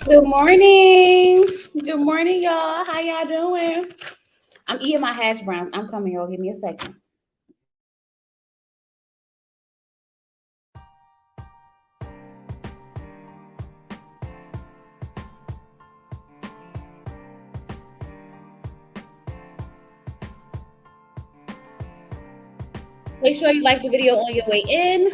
Good morning. Good morning, y'all. How y'all doing? I'm eating my hash browns. I'm coming, y'all. Give me a second. Make sure you like the video on your way in.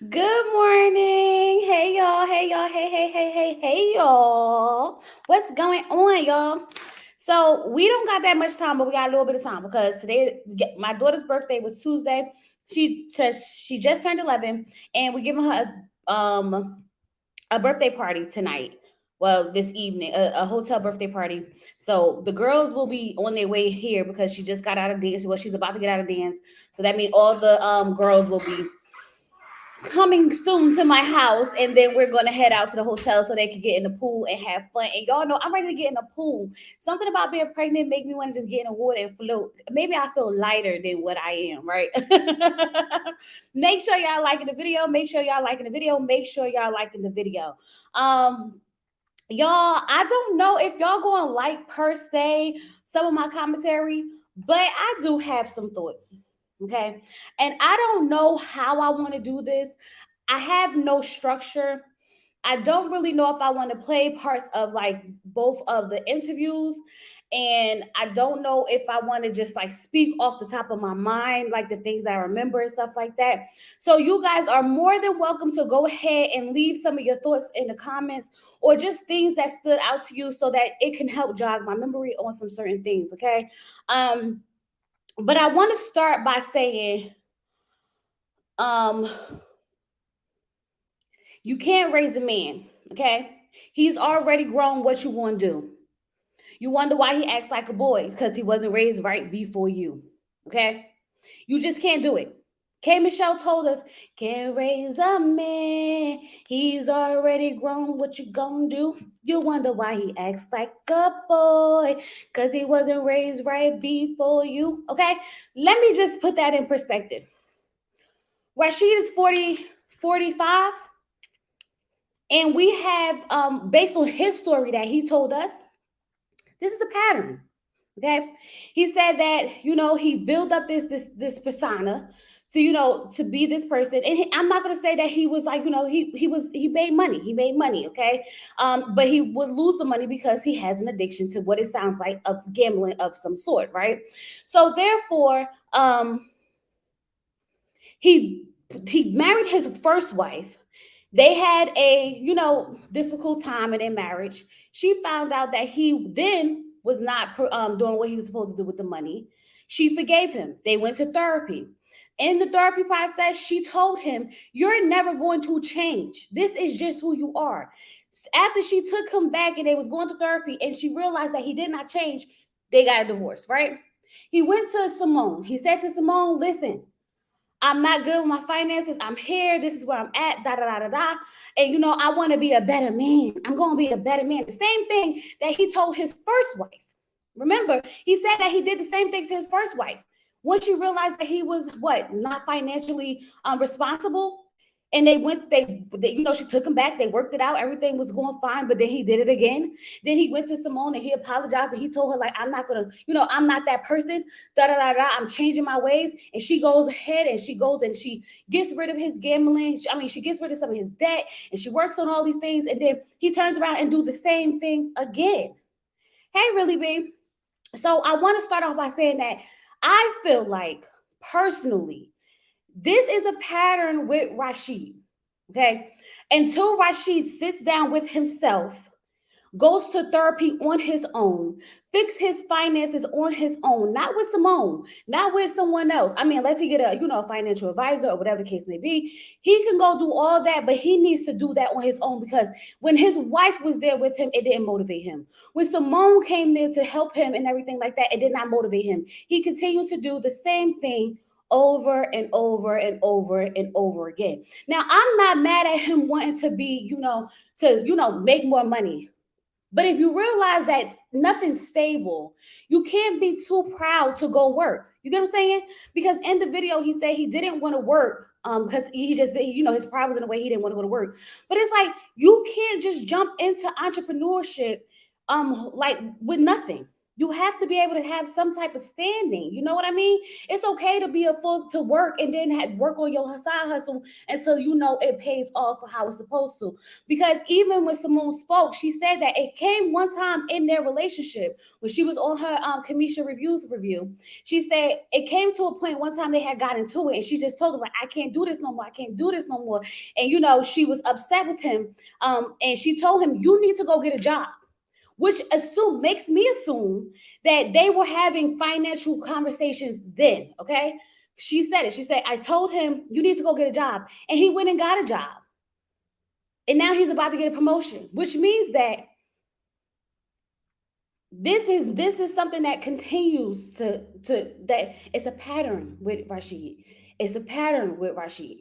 Good morning. Hey, y'all. Hey, y'all. Hey, y'all. What's going on, y'all? So we don't got that much time, but we got a little bit of time because today my daughter's birthday was Tuesday. She just turned 11, and we're giving her a birthday party tonight. Well, this evening, a hotel birthday party. So the girls will be on their way here because she just got out of dance. Well, she's about to get out of dance. So that means all the girls will be coming soon to my house, and then we're gonna head out to the hotel so they can get in the pool and have fun. And y'all know I'm ready to get in the pool. Something about being pregnant make me want to just get in the water and float. Maybe I feel lighter than what I am, right? Make sure y'all liking the video. Make sure y'all liking the video. Make sure y'all liking the video. Y'all, I don't know if y'all gonna like per se some of my commentary, but I do have some thoughts. Okay. And I don't know how I want to do this. I have no structure. I don't really know if I want to play parts of like both of the interviews. And I don't know if I want to just like speak off the top of my mind, like the things that I remember and stuff like that. So you guys are more than welcome to go ahead and leave some of your thoughts in the comments or just things that stood out to you so that it can help jog my memory on some certain things. Okay. But I want to start by saying, um, you can't raise a man, okay? He's already grown. What you want to do? You wonder why he acts like a boy because he wasn't raised right before you, okay? You just can't do it. K. Michelle told us, can't raise a man. He's already grown. What you gonna do? You wonder why he acts like a boy because he wasn't raised right before you, okay? Let me just put that in perspective. Rashid is 45. And we have, based on his story that he told us, this is the pattern. Okay, he said that he built up this persona to to be this person, and I'm not going to say that he was like he made money. He made money, okay, but he would lose the money because he has an addiction to what it sounds like of gambling of some sort, right? So therefore, he married his first wife. They had a difficult time in their marriage. She found out that he then was not doing what he was supposed to do with the money. She forgave him. They went to therapy. In the therapy process, she told him, you're never going to change. This is just who you are. After she took him back and they was going to therapy and she realized that he did not change, they got a divorce, right? He went to Symone. He said to Symone, listen, I'm not good with my finances. I'm here. This is where I'm at. Da da da da da. And I want to be a better man. I'm going to be a better man. The same thing that he told his first wife. Remember, he said that he did the same thing to his first wife. Once she realized that he was not financially responsible, and she took him back. They worked it out. Everything was going fine, but then he did it again. Then he went to Symone and he apologized and he told her, like, I'm not gonna, I'm not that person. Da da da da. I'm changing my ways. And she goes ahead and she goes and she gets rid of his gambling. She gets rid of some of his debt and she works on all these things. And then he turns around and do the same thing again. Hey, really, babe. So I want to start off by saying that I feel like personally, this is a pattern with Rashid. Okay. Until Rashid sits down with himself, goes to therapy on his own, fix his finances on his own, not with Symone, not with someone else. I mean, unless he get a financial advisor or whatever the case may be, he can go do all that, but he needs to do that on his own, because when his wife was there with him, it didn't motivate him. When Symone came there to help him and everything like that, it did not motivate him. He continued to do the same thing over and over and over and over again. Now, I'm not mad at him wanting to be, make more money. But if you realize that nothing's stable, you can't be too proud to go work. You get what I'm saying? Because in the video, he said he didn't want to work because he just, his pride was in the way he didn't want to go to work. But it's like, you can't just jump into entrepreneurship like with nothing. You have to be able to have some type of standing. You know what I mean? It's okay to be a full to work and then work on your side hustle until it pays off for how it's supposed to. Because even when Symone spoke, she said that it came one time in their relationship when she was on her Kamisha Reviews review. She said it came to a point one time they had got into it, and she just told him, like, I can't do this no more. I can't do this no more. And she was upset with him. And she told him, you need to go get a job, which makes me assume that they were having financial conversations then. Okay. She said it. She said, I told him you need to go get a job. And he went and got a job. And now he's about to get a promotion, which means that this is something that continues to that it's a pattern with Rashid. It's a pattern with Rashid.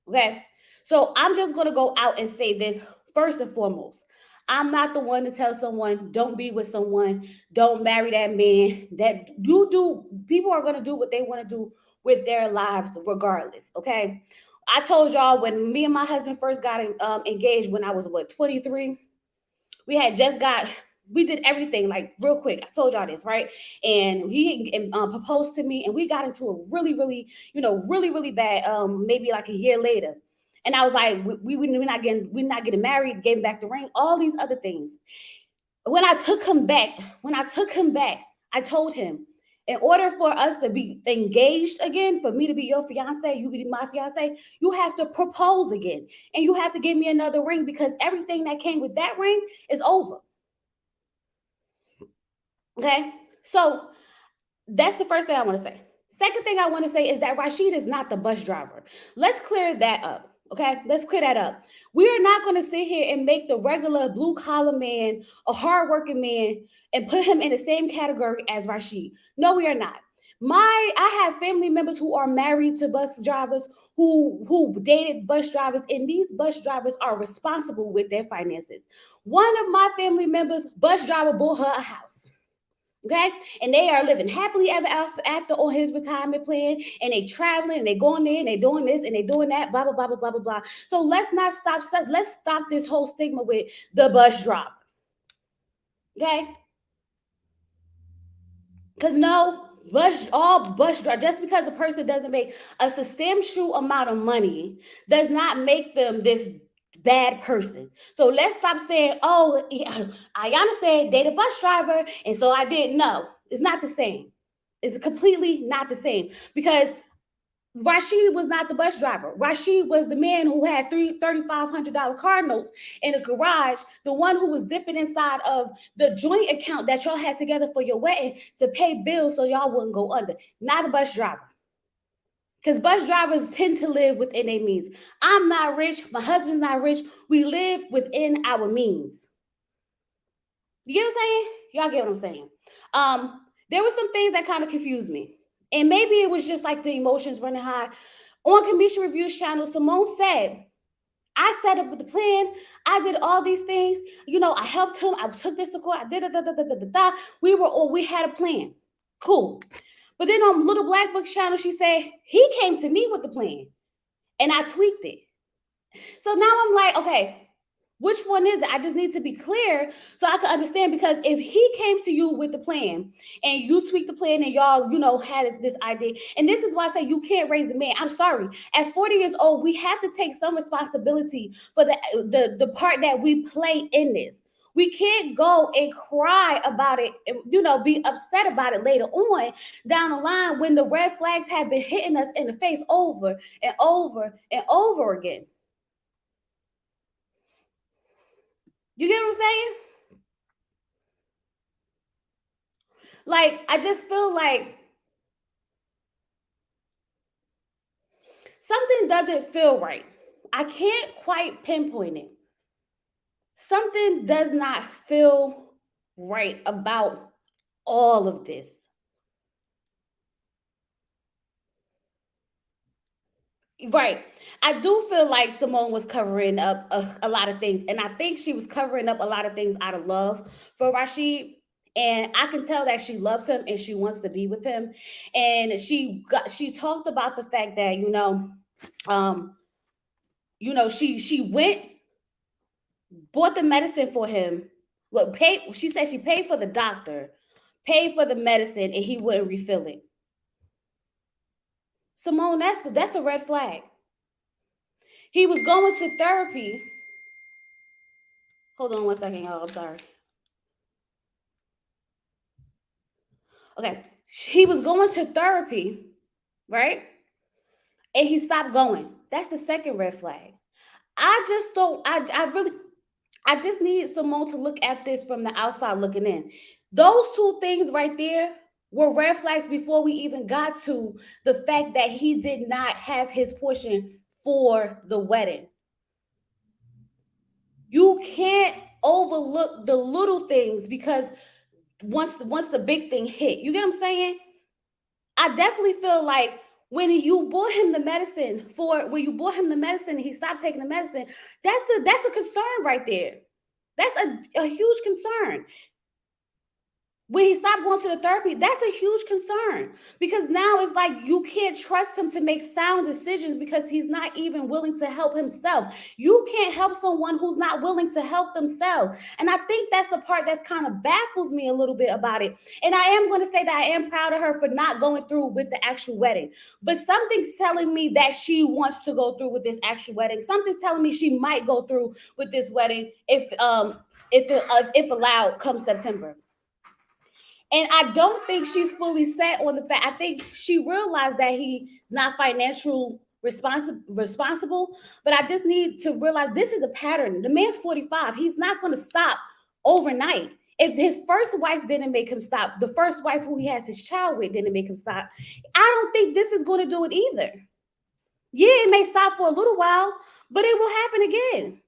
Okay. So I'm just going to go out and say this first and foremost. I'm not the one to tell someone, don't be with someone, don't marry that man. That you do, people are going to do what they want to do with their lives regardless. Okay. I told y'all when me and my husband first got engaged when I was 23, we did everything like real quick. I told y'all this, right? And he proposed to me, and we got into a really, really, really, really bad, maybe like a year later. And I was like, we're not getting married, gave him back the ring, all these other things. When I took him back, I told him, in order for us to be engaged again, for me to be your fiance, you be my fiance, you have to propose again. And you have to give me another ring, because everything that came with that ring is over. Okay? So that's the first thing I want to say. Second thing I want to say is that Rashid is not the bus driver. Let's clear that up. Okay, let's clear that up. We are not going to sit here and make the regular blue collar man a hardworking man and put him in the same category as Rashid. No, we are not. I have family members who are married to bus drivers, who dated bus drivers, and these bus drivers are responsible with their finances. One of my family members, bus driver, bought her a house. Okay, and they are living happily ever after on his retirement plan, and they traveling, and they going there, and they doing this, and they doing that, blah blah blah blah blah blah blah. So let's stop this whole stigma with the bus driver. Okay, because no, all bus driver, just because a person doesn't make a substantial amount of money does not make them this bad person. So let's stop saying, oh, Ayana said date a bus driver, and so I didn't know. It's not the same. It's completely not the same, because Rashid was not the bus driver. Rashid was the man who had $3,500 car notes in the garage, the one who was dipping inside of the joint account that y'all had together for your wedding to pay bills so y'all wouldn't go under. Not a bus driver. Because bus drivers tend to live within their means. I'm not rich. My husband's not rich. We live within our means. You get what I'm saying? Y'all get what I'm saying? There were some things that kind of confused me. And maybe it was just like the emotions running high. On Kamisha Reviews channel, Symone said, I set up the plan. I did all these things. I helped him. I took this to court. I did da. We had a plan. Cool. But then on Little Black Book channel, she said, he came to me with the plan. And I tweaked it. So now I'm like, okay, which one is it? I just need to be clear so I can understand, because if he came to you with the plan and you tweaked the plan and y'all, had this idea, and this is why I say you can't raise a man. I'm sorry. At 40 years old, we have to take some responsibility for the part that we play in this. We can't go and cry about it, and, be upset about it later on down the line when the red flags have been hitting us in the face over and over and over again. You get what I'm saying? Like, I just feel like something doesn't feel right. I can't quite pinpoint it. Something does not feel right about all of this. Right. I do feel like Symone was covering up a lot of things. And I think she was covering up a lot of things out of love for Rashid. And I can tell that she loves him and she wants to be with him. And she talked about the fact that, um, she went, bought the medicine for him. Well, she said she paid for the doctor, paid for the medicine, and he wouldn't refill it. Symone, that's a red flag. He was going to therapy. Hold on one second, y'all. I'm sorry. Okay. He was going to therapy, right? And he stopped going. That's the second red flag. I just don't, I just need Symone to look at this from the outside looking in. Those two things right there were red flags before we even got to the fact that he did not have his portion for the wedding. You can't overlook the little things because once the big thing hit, you get what I'm saying? I definitely feel like when you bought him the medicine and he stopped taking the medicine, that's a concern right there. That's a huge concern. When he stopped going to the therapy, that's a huge concern because now it's like you can't trust him to make sound decisions because he's not even willing to help himself. You can't help someone who's not willing to help themselves. And I think that's the part that's kind of baffles me a little bit about it. And I am going to say that I am proud of her for not going through with the actual wedding. But something's telling me that she wants to go through with this actual wedding. Something's telling me she might go through with this wedding if allowed come September. And I don't think she's fully set on the fact. I think she realized that he's not responsible. But I just need to realize this is a pattern. The man's 45. He's not going to stop overnight. If his first wife didn't make him stop, the first wife who he has his child with didn't make him stop, I don't think this is going to do it either. Yeah, it may stop for a little while, but it will happen again.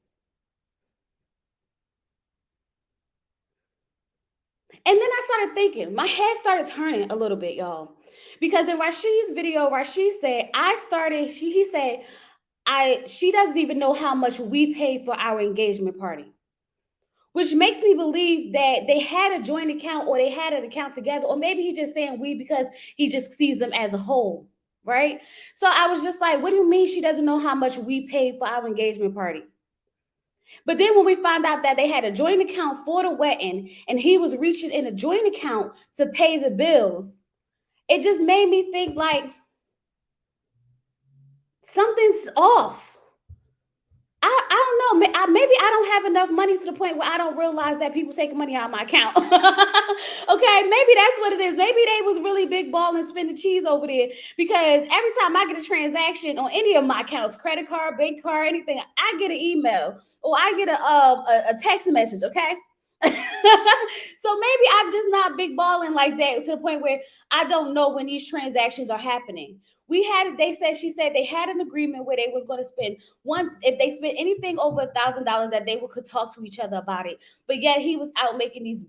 And then I started thinking, my head started turning a little bit, y'all. Because in Rashid's video, Rashid said, he said, she doesn't even know how much we paid for our engagement party. Which makes me believe that they had a joint account or they had an account together, or maybe he's just saying we because he just sees them as a whole, right? So I was just like, what do you mean she doesn't know how much we paid for our engagement party? But then when we found out that they had a joint account for the wedding and he was reaching in a joint account to pay the bills, it just made me think like something's off. I don't know. Maybe I don't have enough money to the point where I don't realize that people taking money out of my account. Okay, maybe that's what it is. Maybe they was really big ball and spending cheese over there because every time I get a transaction on any of my accounts, credit card, bank card, anything, I get an email or I get a text message. Okay. So maybe I'm just not big balling like that to the point where I don't know when these transactions are happening. She said they had an agreement where they was going to spend if they spent anything over $1,000 that they could talk to each other about it. But yet he was out making these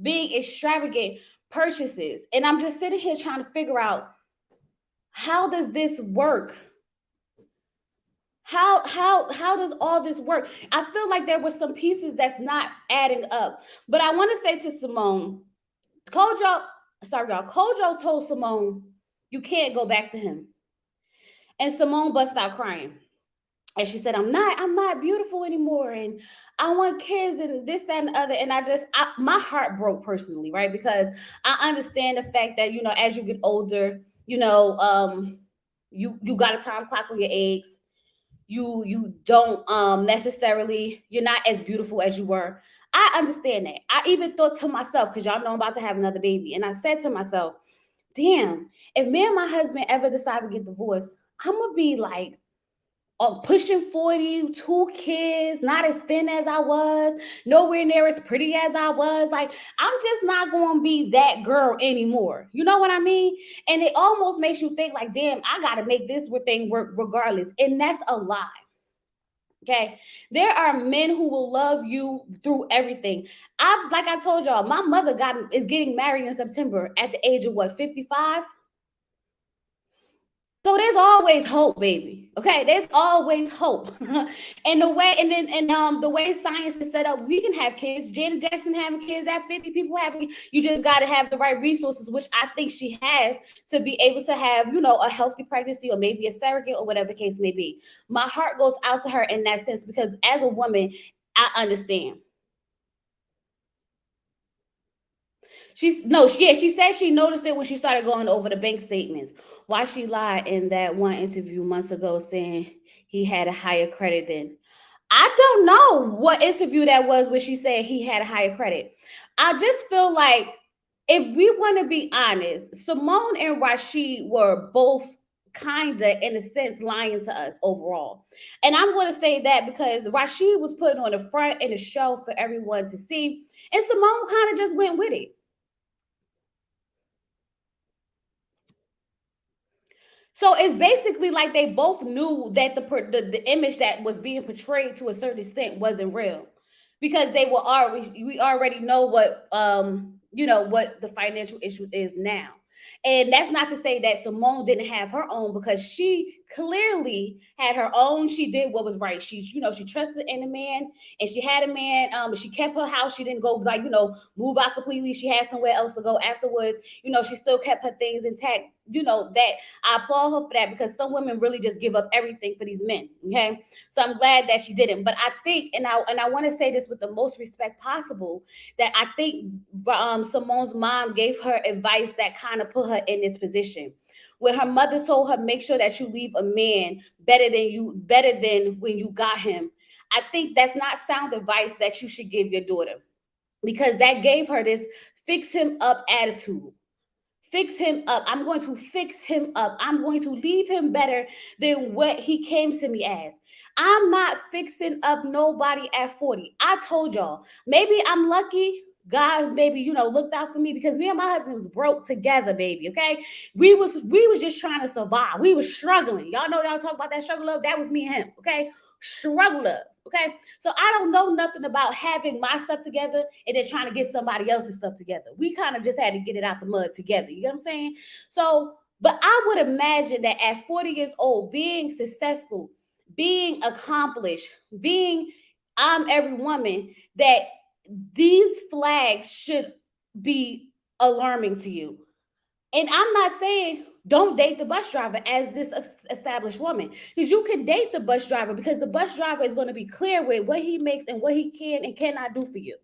big extravagant purchases. And I'm just sitting here trying to figure out, how does this work? How does all this work? I feel like there were some pieces that's not adding up. But I want to say to Symone, Kojo told Symone, you can't go back to him. And Symone bust out crying. And she said, I'm not beautiful anymore. And I want kids and this, that, and the other. And my heart broke personally, right? Because I understand the fact that, as you get older, you got a time clock on your eggs. You don't necessarily, you're not as beautiful as you were. I understand that. I even thought to myself, because y'all know I'm about to have another baby. And I said to myself, damn, if me and my husband ever decide to get divorced, I'm going to be like pushing 40, 2 kids, not as thin as I was, nowhere near as pretty as I was. Like, I'm just not going to be that girl anymore. You know what I mean? And it almost makes you think like, damn, I got to make this thing work regardless. And that's a lie. Okay. There are men who will love you through everything. Like I told y'all, my mother is getting married in September at the age of what, 55? So there's always hope, baby. Okay, there's always hope. And the way science is set up, we can have kids. Janet Jackson having kids at 50, people having. You just got to have the right resources, which I think she has, to be able to have, a healthy pregnancy or maybe a surrogate or whatever the case may be. My heart goes out to her in that sense because as a woman, I understand. She said she noticed it when she started going over the bank statements. Why she lied in that one interview months ago saying he had a higher credit than. I don't know what interview that was where she said he had a higher credit. I just feel like, if we want to be honest, Symone and Rashid were both kinda, in a sense, lying to us overall. And I'm going to say that because Rashid was putting on the front and the show for everyone to see, and Symone kind of just went with it. So it's basically like they both knew that the image that was being portrayed to a certain extent wasn't real, because we already know what the financial issue is now. And that's not to say that Symone didn't have her own, because she clearly had her own. She did what was right. She trusted in a man, and she had a man. She kept her house. She didn't go, like, move out completely. She had somewhere else to go afterwards. She still kept her things intact. That I applaud her for that, because some women really just give up everything for these men. Okay. So I'm glad that she didn't. But I think, and I want to say this with the most respect possible, that I think Symone's mom gave her advice that kind of put her in this position. When her mother told her, make sure that you leave a man better than when you got him. I think that's not sound advice that you should give your daughter, because that gave her this fix him up attitude. Fix him up. I'm going to fix him up. I'm going to leave him better than what he came to me as. I'm not fixing up nobody at 40. I told y'all, maybe I'm lucky. God maybe, looked out for me, because me and my husband was broke together, baby. Okay. We was just trying to survive. We was struggling. Y'all know, y'all talk about that struggle of, that was me and him. Okay. Struggle up. Okay. So I don't know nothing about having my stuff together and then trying to get somebody else's stuff together. We kind of just had to get it out the mud together. You get what I'm saying? So, but I would imagine that at 40 years old, being successful, being accomplished, being I'm every woman, that these flags should be alarming to you. And I'm not saying don't date the bus driver as this established woman, because you can date the bus driver, because the bus driver is going to be clear with what he makes and what he can and cannot do for you.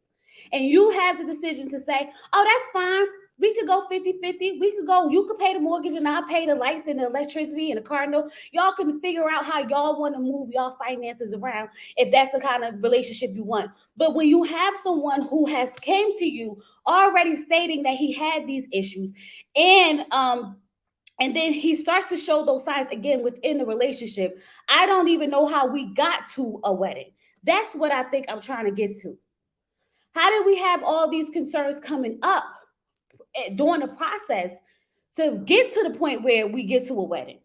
And you have the decision to say, oh, that's fine. We could go 50-50. We could go, you could pay the mortgage and I'll pay the lights and the electricity and the car note. Y'all can figure out how y'all want to move y'all finances around, if that's the kind of relationship you want. But when you have someone who has came to you already stating that he had these issues, and then he starts to show those signs again within the relationship, I don't even know how we got to a wedding. That's what I think I'm trying to get to. How did we have all these concerns coming up during the process to get to the point where we get to a wedding?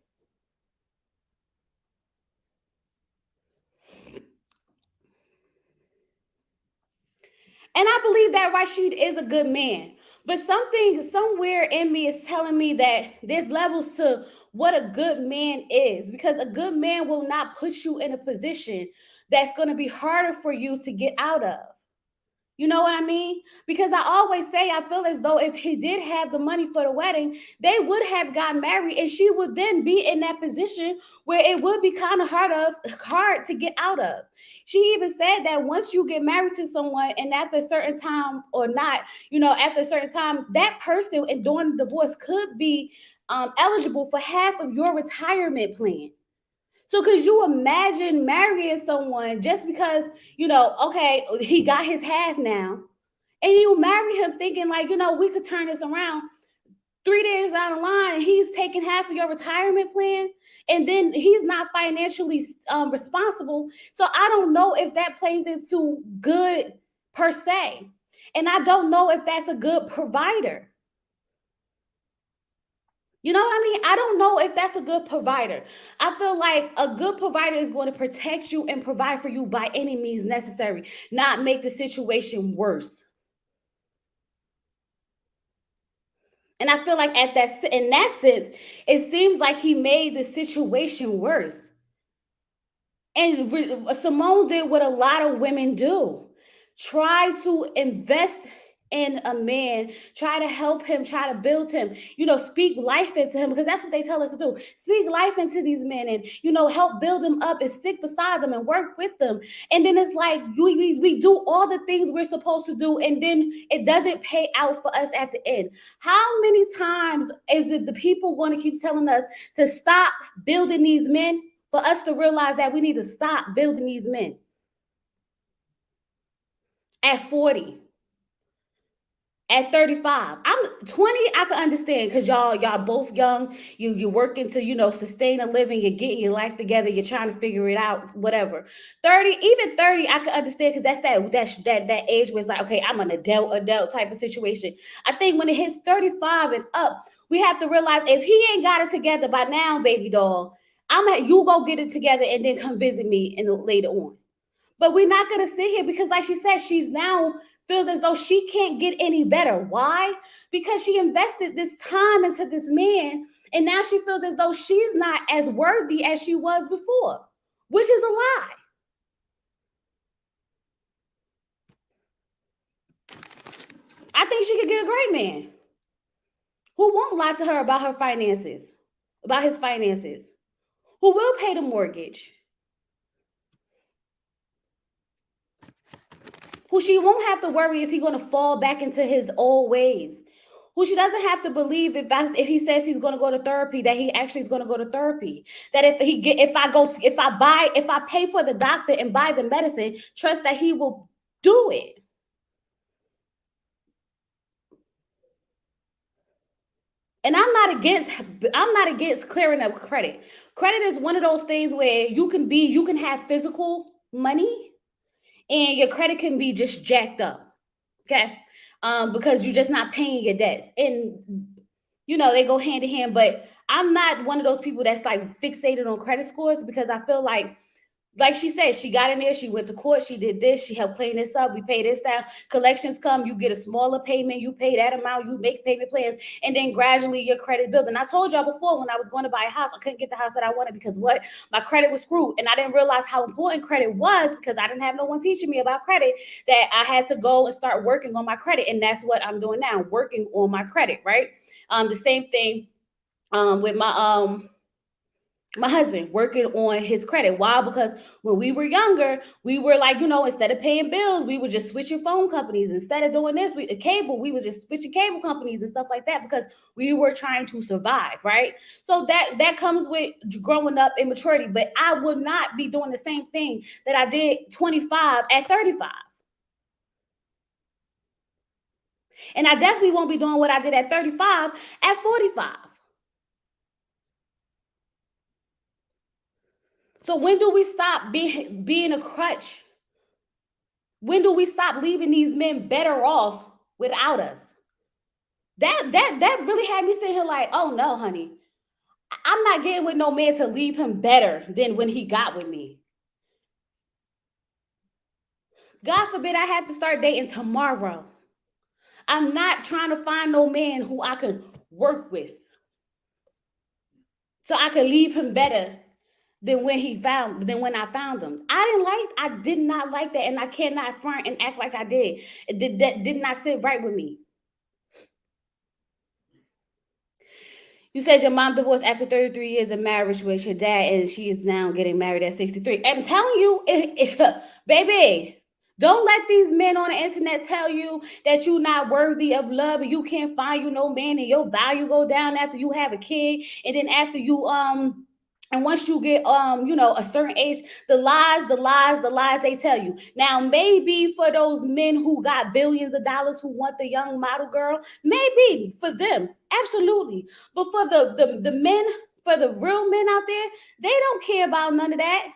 And I believe that Rashid is a good man. But something somewhere in me is telling me that there's levels to what a good man is, because a good man will not put you in a position that's going to be harder for you to get out of. You know what I mean? Because I always say, I feel as though if he did have the money for the wedding, they would have gotten married, and she would then be in that position where it would be kind of hard to get out of. She even said that once you get married to someone, and after a certain time or not, after a certain time, that person and during the divorce could be eligible for half of your retirement plan. So could you imagine marrying someone just because, okay, he got his half now, and you marry him thinking like, we could turn this around 3 days down the line, and he's taking half of your retirement plan? and then he's not financially responsible. So I don't know if that plays into good per se. And I don't know if that's a good provider. You know what I mean? I don't know if that's a good provider. I feel like a good provider is going to protect you and provide for you by any means necessary, not make the situation worse. And I feel like in that sense, it seems like he made the situation worse. And Symone did what a lot of women do. Try to invest in a man, try to help him, try to build him, speak life into him, because that's what they tell us to do. Speak life into these men and, help build them up and stick beside them and work with them. And then it's like we do all the things we're supposed to do, and then it doesn't pay out for us at the end. How many times is it the people going to keep telling us to stop building these men for us to realize that we need to stop building these men? At 40, at 35, I'm 20, I can understand, because y'all both young. You're working to sustain a living, you're getting your life together, you're trying to figure it out, whatever. 30, even 30, I can understand, because that's that age where it's like, okay, I'm an adult type of situation. I think when it hits 35 and up, we have to realize, if he ain't got it together by now, baby doll, you go get it together and then come visit me later on. But we're not going to sit here, because like she said, she's now feels as though she can't get any better. Why? Because she invested this time into this man, and now she feels as though she's not as worthy as she was before, which is a lie. I think she could get a great man who won't lie to her about her finances, about his finances, who will pay the mortgage, who she won't have to worry, is he going to fall back into his old ways, who she doesn't have to believe, if he says he's going to go to therapy, that he actually is going to go to therapy. That if I pay for the doctor and buy the medicine, trust that he will do it. And I'm not against clearing up credit. Credit is one of those things where you can have physical money, and your credit can be just jacked up. Okay. Because you're just not paying your debts. And they go hand in hand. But I'm not one of those people that's like fixated on credit scores, because I feel like she said, she got in there, she went to court, she did this, she helped clean this up, we pay this down. Collections come, you get a smaller payment, you pay that amount, you make payment plans, and then gradually your credit builds. And I told y'all before, when I was going to buy a house, I couldn't get the house that I wanted, because my credit was screwed. And I didn't realize how important credit was, because I didn't have no one teaching me about credit, that I had to go and start working on my credit. And that's what I'm doing now, working on my credit, right? The same thing with my husband, working on his credit. Why? Because when we were younger, we were like, instead of paying bills, we were just switching phone companies. Instead of doing this, we was just switching cable companies and stuff like that, because we were trying to survive, right? So that comes with growing up in maturity. But I would not be doing the same thing that I did 25 at 35. And I definitely won't be doing what I did at 35 at 45. So when do we stop being a crutch? When do we stop leaving these men better off without us? That really had me sitting here like, oh no, honey, I'm not getting with no man to leave him better than when he got with me. God forbid I have to start dating tomorrow. I'm not trying to find no man who I can work with, so I could leave him better than when I found him. I did not like that, and I cannot front and act like I did. That did not sit right with me. You said your mom divorced after 33 years of marriage with your dad, and she is now getting married at 63. I'm telling you, baby, don't let these men on the internet tell you that you're not worthy of love and you can't find you no man, and your value go down after you have a kid, and then after you and once you get a certain age, the lies they tell you. Now, maybe for those men who got billions of dollars who want the young model girl, maybe for them, absolutely. But for the men, for the real men out there, they don't care about none of that.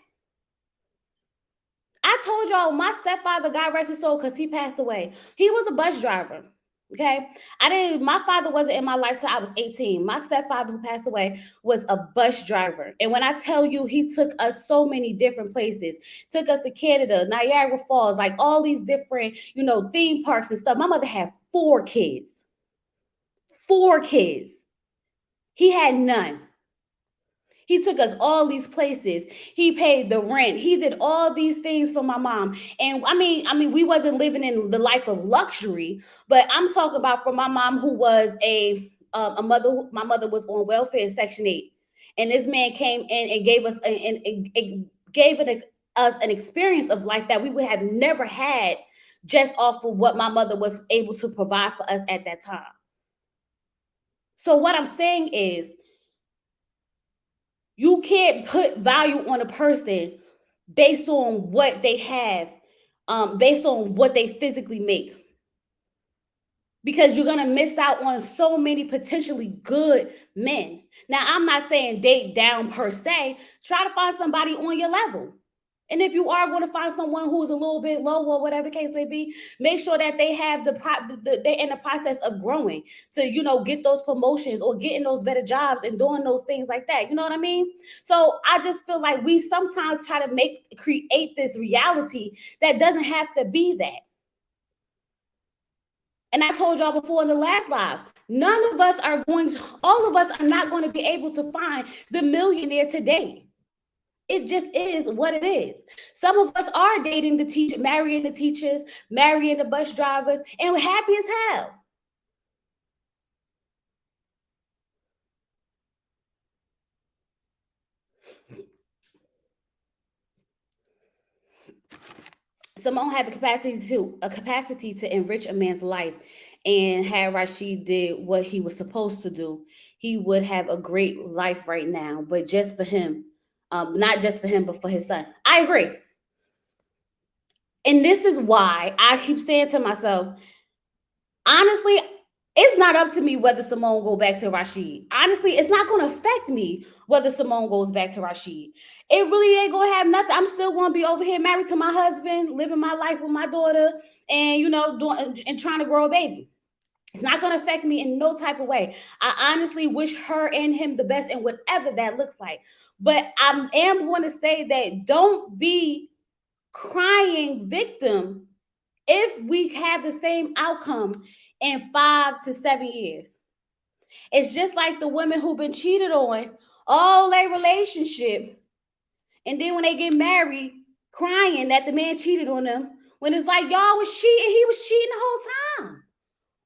I told y'all my stepfather, God rest his soul, because he passed away. He was a bus driver. Okay. My father wasn't in my life till I was 18. My stepfather, who passed away, was a bus driver. And when I tell you, he took us so many different places, took us to Canada, Niagara Falls, like all these different, theme parks and stuff. My mother had 4 kids. 4 kids. He had none. He took us all these places. He paid the rent. He did all these things for my mom. And I mean, we wasn't living in the life of luxury, but I'm talking about for my mom, who was a mother. My mother was on welfare in Section 8, and this man came in and gave us us an experience of life that we would have never had just off of what my mother was able to provide for us at that time. So what I'm saying is, you can't put value on a person based on what they have, based on what they physically make. Because you're going to miss out on so many potentially good men. Now, I'm not saying date down per se. Try to find somebody on your level. And if you are going to find someone who's a little bit low, or whatever the case may be, make sure that they have they're in the process of growing to, get those promotions or getting those better jobs and doing those things like that. You know what I mean? So I just feel like we sometimes try to create this reality that doesn't have to be that. And I told y'all before in the last live, all of us are not going to be able to find the millionaire today. It just is what it is. Some of us are dating marrying the teachers, marrying the bus drivers, and we're happy as hell. Symone had the capacity to enrich a man's life, and had Rashid did what he was supposed to do, he would have a great life right now. But just for him, not just for him, but for his son. I agree. And this is why I keep saying to myself, honestly, it's not up to me whether Symone go back to Rashid. Honestly, it's not going to affect me whether Symone goes back to Rashid. It really ain't going to have nothing. I'm still going to be over here married to my husband, living my life with my daughter, and doing and trying to grow a baby. It's not going to affect me in no type of way. I honestly wish her and him the best in whatever that looks like. But I am going to say that don't be crying victim if we have the same outcome in 5 to 7 years. It's just like the women who've been cheated on all their relationship, and then when they get married, crying that the man cheated on them, when it's like, y'all was cheating, he was cheating the whole time.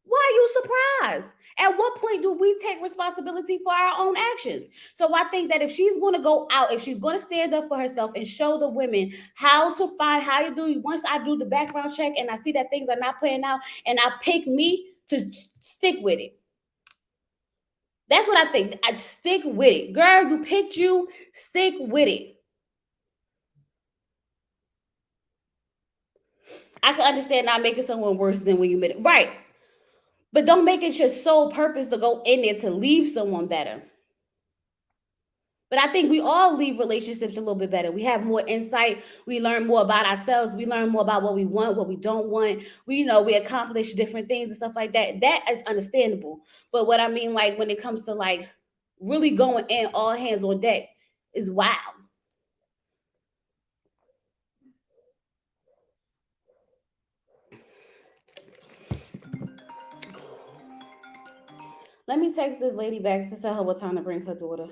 Why are you surprised? At what point do we take responsibility for our own actions? So I think that if she's going to go out, if she's going to stand up for herself and show the women how you do, once I do the background check and I see that things are not playing out, and I pick me to stick with it. That's what I think. I'd stick with it. Girl, you picked you, stick with it. I can understand not making someone worse than when you met it. Right. But don't make it your sole purpose to go in there to leave someone better. But I think we all leave relationships a little bit better. We have more insight. We learn more about ourselves. We learn more about what we want, what we don't want. We accomplish different things and stuff like that. That is understandable. But what I mean, like when it comes to like really going in all hands on deck, is wild. Let me text this lady back to tell her what time to bring her daughter.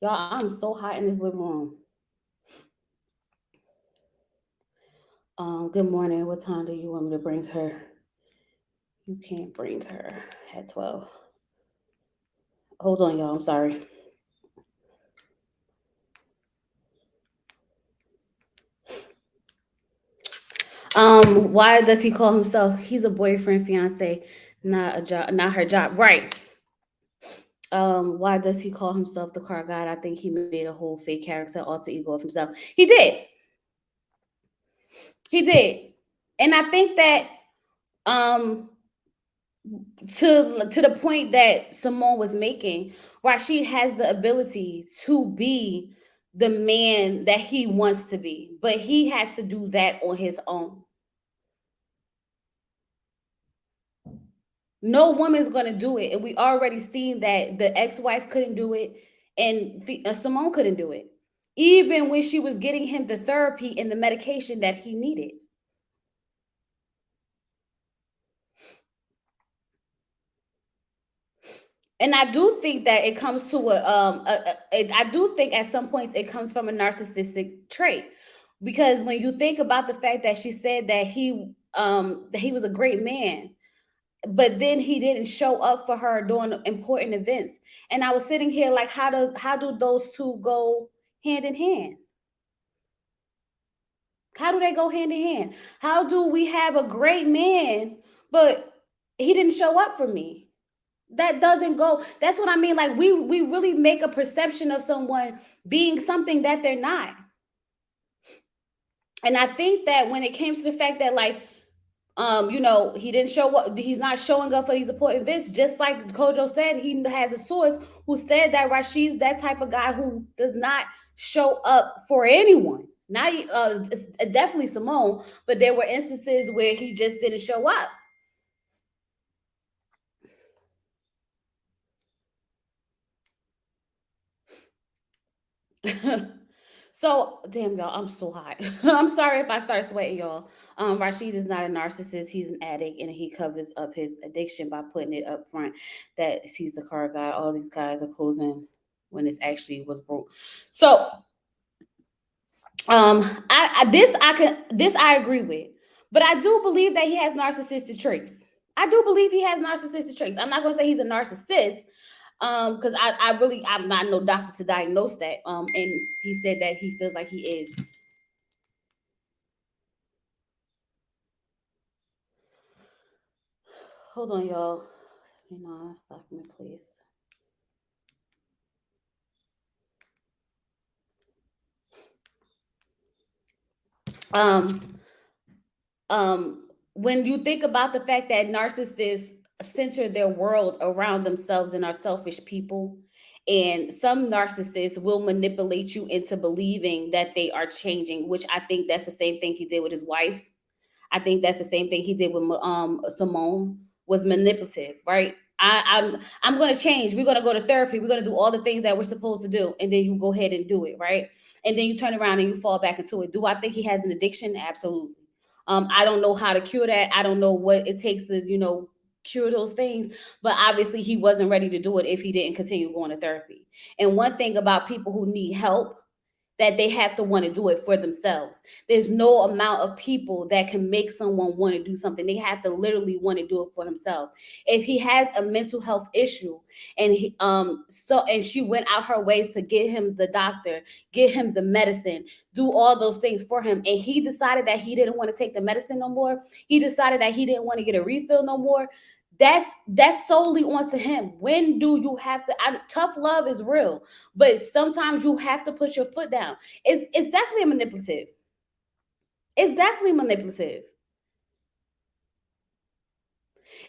Y'all, I'm so hot in this living room. Good morning. What time do you want me to bring her? You can't bring her at 12. Hold on, y'all. I'm sorry. Why does he call himself? He's a boyfriend, fiance, not a job, not her job. Right. Why does he call himself the car god? I think he made a whole fake character, alter ego of himself. He did. He did. And I think that to the point that Symone was making, Rashid has the ability to be the man that he wants to be, but he has to do that on his own. No woman's gonna do it, and we already seen that the ex-wife couldn't do it, and Symone couldn't do it, even when she was getting him the therapy and the medication that he needed. And I do think that it comes to I do think at some points it comes from a narcissistic trait, because when you think about the fact that she said that he was a great man, but then he didn't show up for her during important events, and I was sitting here like, how do those two go hand in hand? How do they go hand in hand? How do we have a great man, but he didn't show up for me? That doesn't go. That's what I mean. Like, we really make a perception of someone being something that they're not. And I think that when it came to the fact that, like, he didn't show up, he's not showing up for these important events, just like Kojo said, he has a source who said that Rashid's that type of guy who does not show up for anyone. Not definitely Symone, but there were instances where he just didn't show up. So, damn, y'all, I'm so hot. I'm sorry if I start sweating, y'all. Rashid is not a narcissist. He's an addict, and he covers up his addiction by putting it up front that he's the car guy. All these guys are closing when it's actually was broke. So, this I agree with, but I do believe that he has narcissistic traits. I do believe he has narcissistic traits. I'm not gonna say he's a narcissist, because I'm not no doctor to diagnose that. And he said that he feels like he is. Hold on, y'all. Stop me, please. Um, when you think about the fact that narcissists center their world around themselves and are selfish people, and some narcissists will manipulate you into believing that they are changing, which I think that's the same thing he did with his wife. I think that's the same thing he did with Symone, was manipulative, right? I'm going to change. We're going to go to therapy. We're going to do all the things that we're supposed to do, and then you go ahead and do it, right? And then you turn around and you fall back into it. Do I think he has an addiction? Absolutely. I don't know how to cure that. I don't know what it takes to cure those things, but obviously he wasn't ready to do it if he didn't continue going to therapy. And one thing about people who need help, that they have to want to do it for themselves. There's no amount of people that can make someone want to do something. They have to literally want to do it for himself. If he has a mental health issue, and and she went out her way to get him the doctor, get him the medicine, do all those things for him, and he decided that he didn't want to take the medicine no more, he decided that he didn't want to get a refill no more, that's solely onto him. When do you have to? Tough love is real, but sometimes you have to put your foot down. It's definitely manipulative. It's definitely manipulative.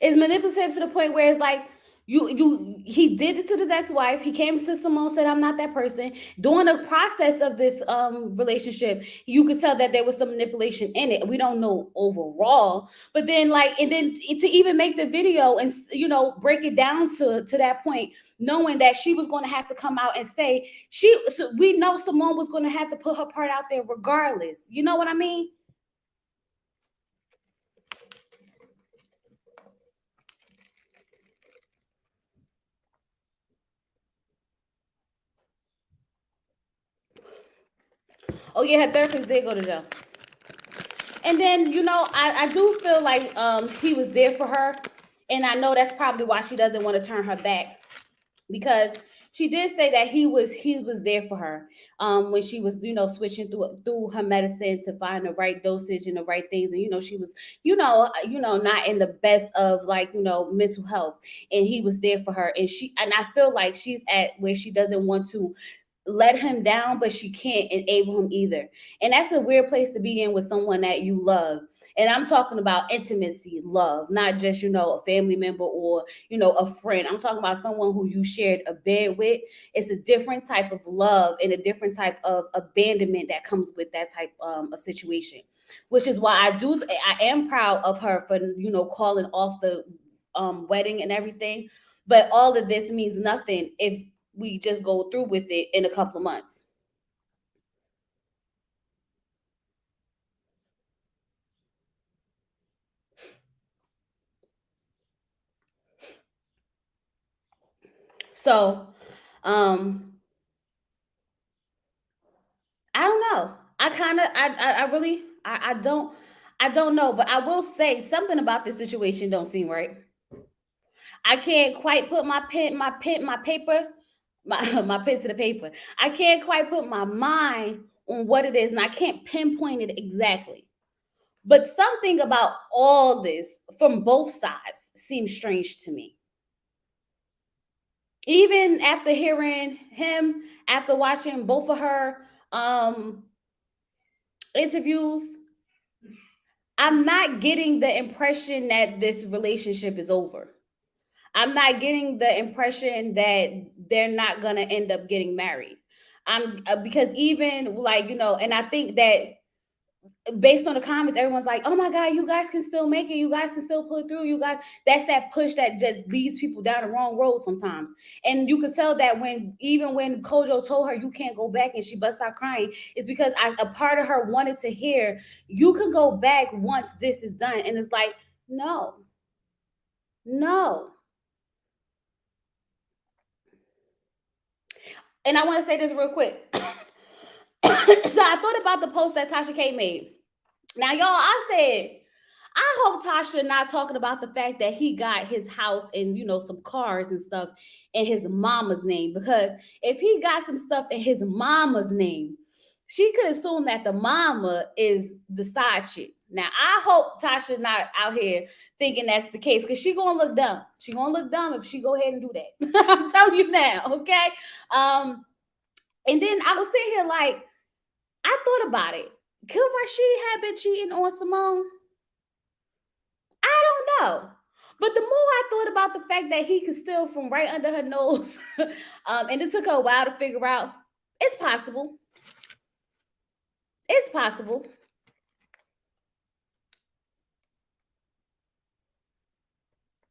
It's manipulative to the point where it's like, he did it to his ex-wife. He came to Symone, said, I'm not that person. During the process of this relationship, you could tell that there was some manipulation in it. We don't know overall, but then, like, and then to even make the video and break it down to that point, knowing that she was going to have to come out and say, we know Symone was going to have to put her part out there regardless. You know what I mean? Oh yeah, her therapist did go to jail. And then, I do feel like he was there for her. And I know that's probably why she doesn't want to turn her back, because she did say that he was there for her when she was switching through her medicine to find the right dosage and the right things. And she was not in the best of, like, mental health, and he was there for her. And I feel like she's at where she doesn't want to let him down, but she can't enable him either. And that's a weird place to be in with someone that you love. And I'm talking about intimacy, love, not just, a family member or, a friend. I'm talking about someone who you shared a bed with. It's a different type of love and a different type of abandonment that comes with that type of situation, which is why I am proud of her for, calling off the wedding and everything. But all of this means nothing if we just go through with it in a couple of months. So, um, I don't know. I kind of, I really, I don't know. But I will say something about this situation don't seem right. I can't quite put my paper, my pen to the paper. I can't quite put my mind on what it is, and I can't pinpoint it exactly. But something about all this from both sides seems strange to me. Even after hearing him, after watching both of her interviews, I'm not getting the impression that this relationship is over. I'm not getting the impression that they're not gonna end up getting married. I'm because even like and I think that based on the comments, everyone's like, "Oh my God, you guys can still make it. You guys can still pull through. You guys." That's that push that just leads people down the wrong road sometimes. And you could tell that even when Kojo told her you can't go back, and she bust out crying, it's because a part of her wanted to hear you can go back once this is done. And it's like, no, no. And I want to say this real quick. So I thought about the post that Tasha K made. Now, y'all, I said, I hope Tasha not talking about the fact that he got his house and some cars and stuff in his mama's name. Because if he got some stuff in his mama's name, she could assume that the mama is the side chick. Now, I hope Tasha not out here thinking that's the case, because she gonna look dumb. She gonna look dumb if she go ahead and do that. I'm telling you now, okay? And then I was sitting here like, I thought about it. Could Rashid have been cheating on Symone? I don't know. But the more I thought about the fact that he could steal from right under her nose, and it took her a while to figure out, it's possible. It's possible.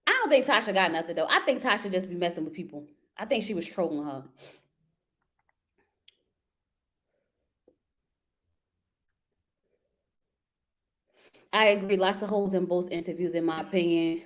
I don't think Tasha got nothing though. I think Tasha just be messing with people. I think she was trolling her. I agree. Lots of holes in both interviews, in my opinion.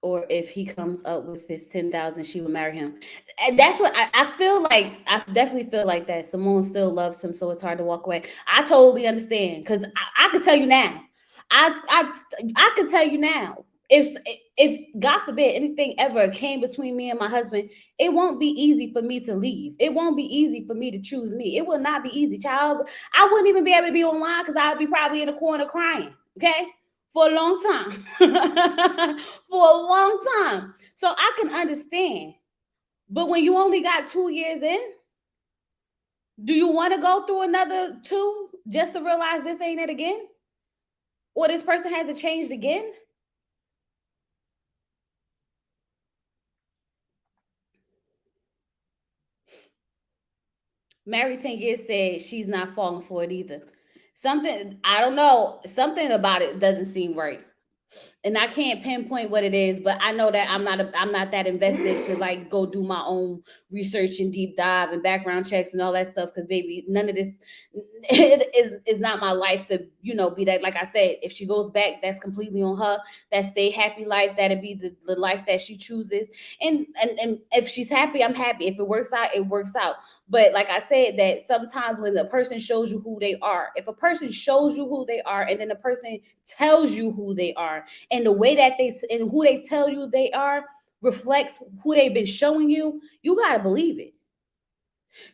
Or if he comes up with this 10,000, she will marry him. And that's what I feel like. I definitely feel like that. Symone still loves him, so it's hard to walk away. I totally understand, because I could tell you now. I could tell you now. If God forbid anything ever came between me and my husband, it won't be easy for me to leave. It won't be easy for me to choose me. It will not be easy, child. I wouldn't even be able to be online because I would be probably in a corner crying. Okay, for a long time. For a long time. So I can understand. But when you only got 2 years in, do you want to go through another two just to realize this ain't it again? Or this person hasn't changed again? Mary 10 Years said she's not falling for it either. Something, I don't know, something about it doesn't seem right. And I can't pinpoint what it is, but I know that I'm not that invested to like go do my own research and deep dive and background checks and all that stuff, because baby, none of this is not my life to be that. Like I said, if she goes back, that's completely on her. That stay happy life, that'd be the life that she chooses. And if she's happy, I'm happy. If it works out, it works out. But like I said, that sometimes when the person shows you who they are, if a person shows you who they are and then the person tells you who they are, and the way that and who they tell you they are reflects who they've been showing you, you got to believe it.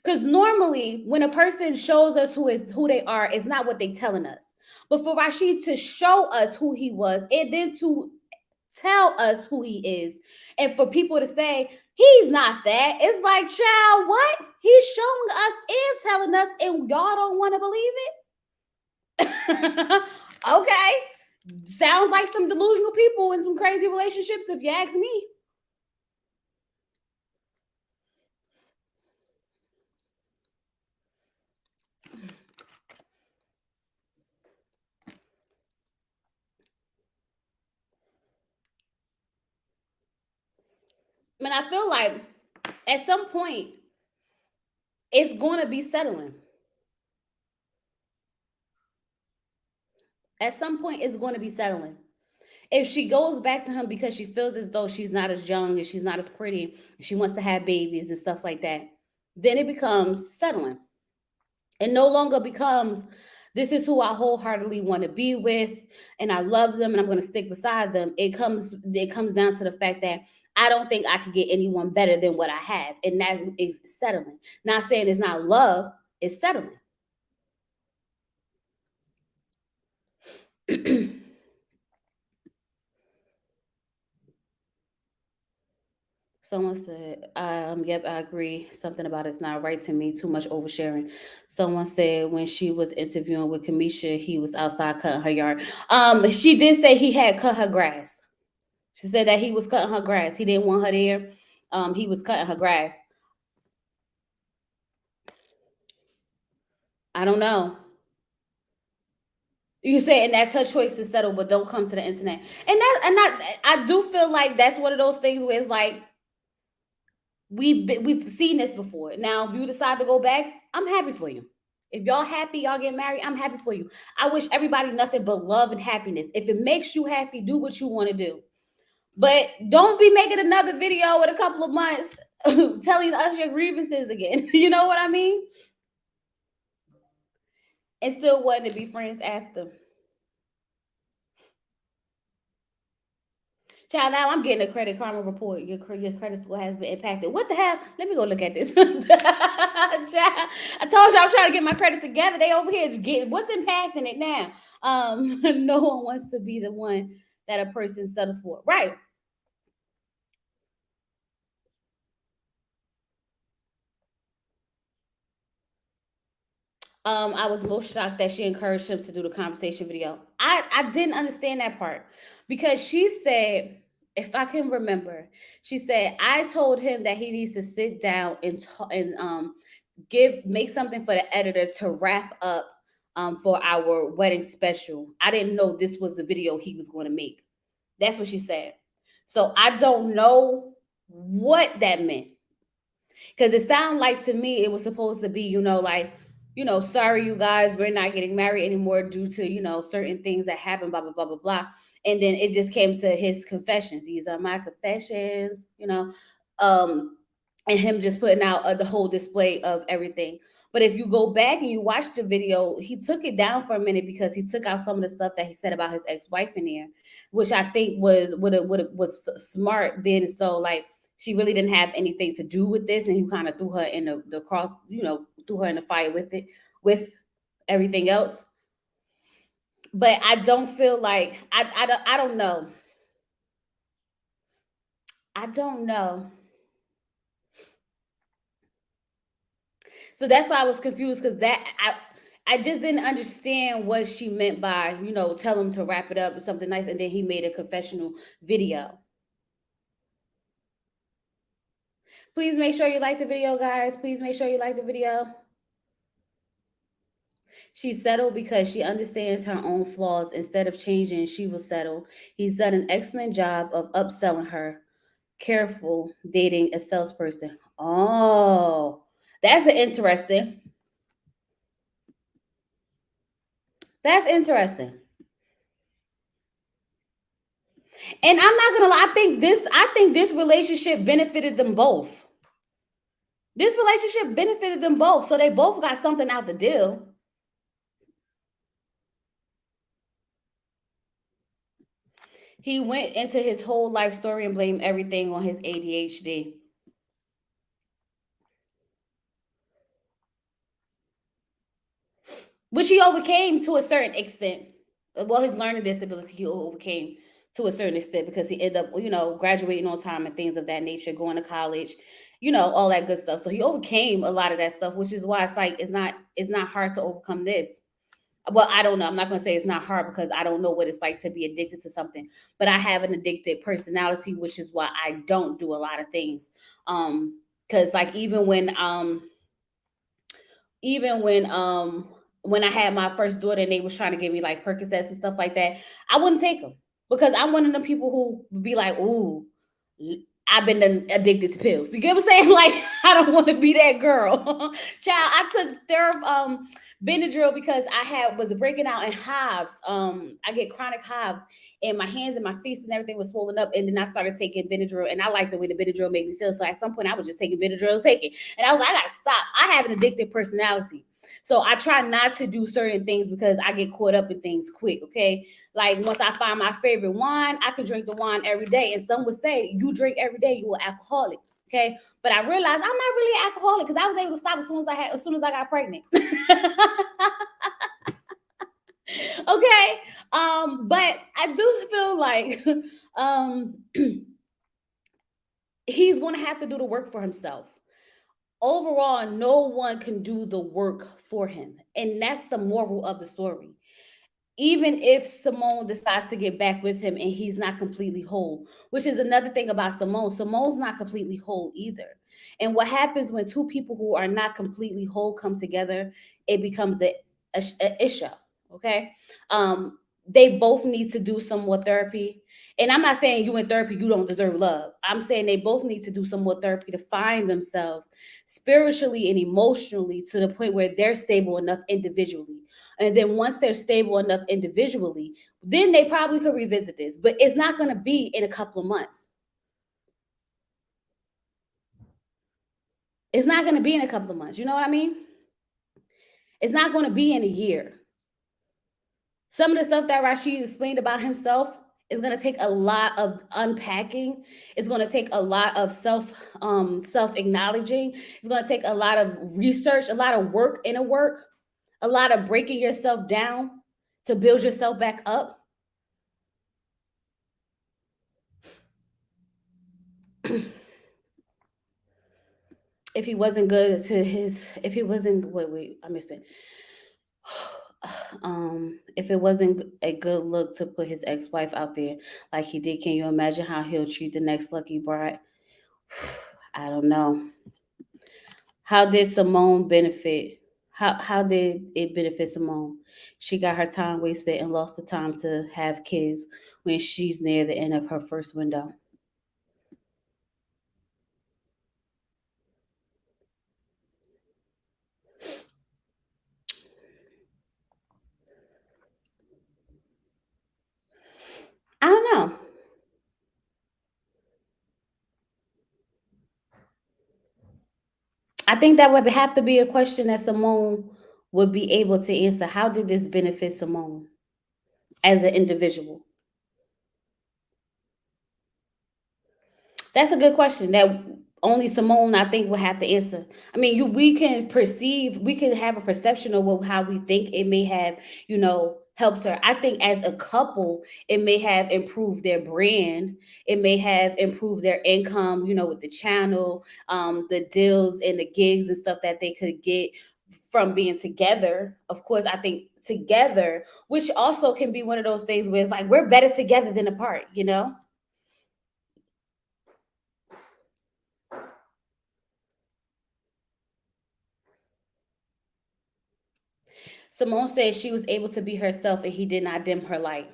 Because normally when a person shows us who they are, it's not what they telling us. But for Rashid to show us who he was and then to tell us who he is, and for people to say he's not that, it's like, child, what? He's showing us and telling us, and y'all don't want to believe it. Okay. Sounds like some delusional people in some crazy relationships, if you ask me. I mean, I feel like at some point it's going to be settling. At some point, it's going to be settling. If she goes back to him because she feels as though she's not as young and she's not as pretty, she wants to have babies and stuff like that, then it becomes settling. It no longer becomes, this is who I wholeheartedly want to be with and I love them and I'm going to stick beside them. It comes down to the fact that I don't think I could get anyone better than what I have, and that is settling. Not saying it's not love, it's settling. Someone said, yep, I agree. Something about it's not right to me. Too much oversharing. Someone said when she was interviewing with Kamisha, he was outside cutting her yard. She did say he had cut her grass. She said that he was cutting her grass. He didn't want her there. He was cutting her grass. I don't know. You say, and that's her choice to settle, but don't come to the internet. I do feel like that's one of those things where it's like we've seen this before. Now, if you decide to go back, I'm happy for you. If y'all happy, y'all get married, I'm happy for you. I wish everybody nothing but love and happiness. If it makes you happy, do what you want to do. But don't be making another video in a couple of months telling us your grievances again. You know what I mean? And still wanting to be friends after. Child, now I'm getting a credit karma report. Your credit score has been impacted. What the hell? Let me go look at this. Child, I told you I'm trying to get my credit together. They over here getting what's impacting it now. No one wants to be the one that a person settles for. Right. I was most shocked that she encouraged him to do the conversation video. I didn't understand that part because she said, if I can remember, she said I told him that he needs to sit down and give make something for the editor to wrap up for our wedding special. I didn't know this was the video he was going to make. That's what she said. So I don't know what that meant. Because it sounded like to me it was supposed to be, like, sorry you guys, we're not getting married anymore due to, certain things that happened, blah blah blah blah blah. And then it just came to his confessions. These are my confessions, um, and him just putting out the whole display of everything. But if you go back and you watch the video, he took it down for a minute because he took out some of the stuff that he said about his ex-wife in there, which I think was smart, being as though like she really didn't have anything to do with this, and you kind of threw her in the cross, threw her in the fire with it, with everything else. But I don't feel like I don't know. I don't know. So that's why I was confused because I just didn't understand what she meant by, tell him to wrap it up with something nice, and then he made a confessional video. Please make sure you like the video, guys. Please make sure you like the video. She settled because she understands her own flaws. Instead of changing, she will settle. He's done an excellent job of upselling her. Careful dating a salesperson. Oh, that's interesting. That's interesting. And I'm not gonna lie, I think this relationship benefited them both. This relationship benefited them both. So they both got something out the deal. He went into his whole life story and blamed everything on his ADHD. Which he overcame to a certain extent. Well, his learning disability he overcame to a certain extent because he ended up, graduating on time and things of that nature, going to college, all that good stuff. So he overcame a lot of that stuff, which is why it's like it's not hard to overcome this. Well, I don't know. I'm not going to say it's not hard because I don't know what it's like to be addicted to something, but I have an addicted personality, which is why I don't do a lot of things. Because like even when I had my first daughter and they was trying to give me like Percocets and stuff like that, I wouldn't take them because I'm one of the people who would be like, "Ooh, I've been addicted to pills." You get what I'm saying? Like, I don't want to be that girl. Child, I took Benadryl because was breaking out in hives. I get chronic hives in my hands and my face and everything was swollen up. And then I started taking Benadryl, and I like the way the Benadryl made me feel. So at some point, I was just taking Benadryl and taking, and I was like, I gotta stop. I have an addictive personality. So I try not to do certain things because I get caught up in things quick. Okay. Like once I find my favorite wine, I can drink the wine every day. And some would say, you drink every day, you an alcoholic. Okay. But I realized I'm not really an alcoholic because I was able to stop as soon as I got pregnant. Okay. But I do feel like um he's gonna have to do the work for himself. Overall, no one can do the work for him. And that's the moral of the story. Even if Symone decides to get back with him and he's not completely whole, which is another thing about Symone. Symone's not completely whole either. And what happens when two people who are not completely whole come together, it becomes a issue. Okay. They both need to do some more therapy. And I'm not saying you in therapy, you don't deserve love. I'm saying they both need to do some more therapy to find themselves spiritually and emotionally to the point where they're stable enough individually. And then once they're stable enough individually, then they probably could revisit this. But it's not going to be in a couple of months. It's not going to be in a couple of months. You know what I mean? It's not going to be in a year. Some of the stuff that Rashid explained about himself is going to take a lot of unpacking. It's going to take a lot of self acknowledging. It's going to take a lot of research, a lot of work, inner work, a lot of breaking yourself down to build yourself back up. If he wasn't good to his, if he wasn't, wait, I missed it. If it wasn't a good look to put his ex-wife out there like he did, can you imagine how he'll treat the next lucky bride? I don't know. How did Symone benefit? How did it benefit Symone? She got her time wasted and lost the time to have kids when she's near the end of her first window. I don't know. I think that would have to be a question that Symone would be able to answer. How did this benefit Symone as an individual? That's a good question that only Symone, I think, will have to answer. I mean, we can perceive, we can have a perception of how we think it may have, helped her. I think as a couple, it may have improved their brand. It may have improved their income, with the channel, the deals and the gigs and stuff that they could get from being together. Of course, I think together, which also can be one of those things where it's like we're better together than apart. Symone said she was able to be herself and he did not dim her light.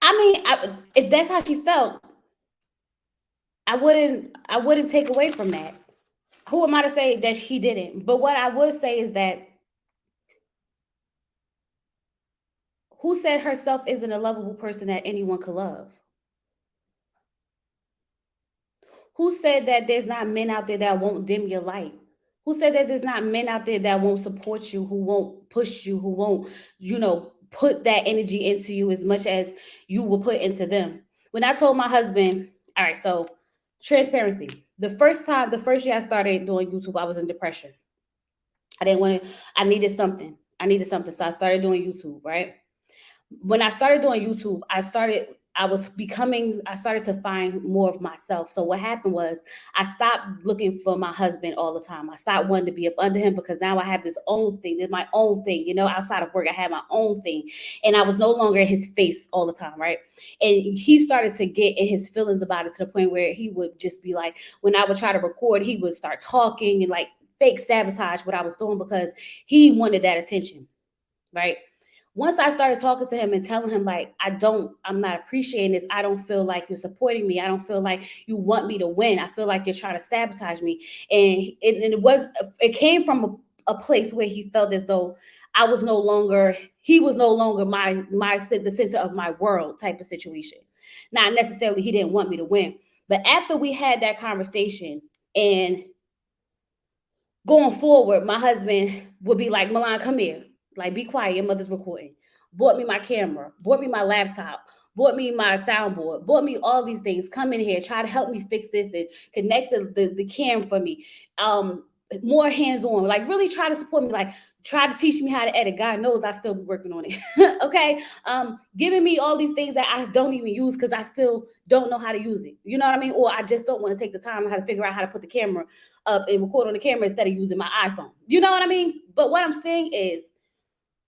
I mean, if that's how she felt, I wouldn't take away from that. Who am I to say that he didn't? But what I would say is that who said herself isn't a lovable person that anyone could love? Who said that there's not men out there that won't dim your light? Who said that there's not men out there that won't support you, who won't push you, who won't, put that energy into you as much as you will put into them? When I told my husband, all right, so transparency. The first year I started doing YouTube, I was in depression. I didn't want to, I needed something. I needed something. So I started doing YouTube, right? when I started doing YouTube, I started to find more of myself. So what happened was I stopped looking for my husband all the time. I stopped wanting to be up under him because now I have this own thing. This is my own thing, outside of work. I had my own thing. And I was no longer in his face all the time, right? And he started to get in his feelings about it to the point where he would just be like, when I would try to record, he would start talking and like fake sabotage what I was doing because he wanted that attention, right? Once I started talking to him and telling him, like, I'm not appreciating this. I don't feel like you're supporting me. I don't feel like you want me to win. I feel like you're trying to sabotage me. And it came from a place where he felt as though he was no longer the center of my world type of situation. Not necessarily he didn't want me to win. But after we had that conversation and going forward, my husband would be like, Milan, come here. Like, be quiet. Your mother's recording. Bought me my camera. Bought me my laptop. Bought me my soundboard. Bought me all these things. Come in here. Try to help me fix this and connect the cam for me. More hands-on. Like, really try to support me. Like, try to teach me how to edit. God knows I still be working on it. Okay. Giving me all these things that I don't even use because I still don't know how to use it. You know what I mean? Or I just don't want to take the time how to figure out how to put the camera up and record on the camera instead of using my iPhone. You know what I mean? But what I'm saying is,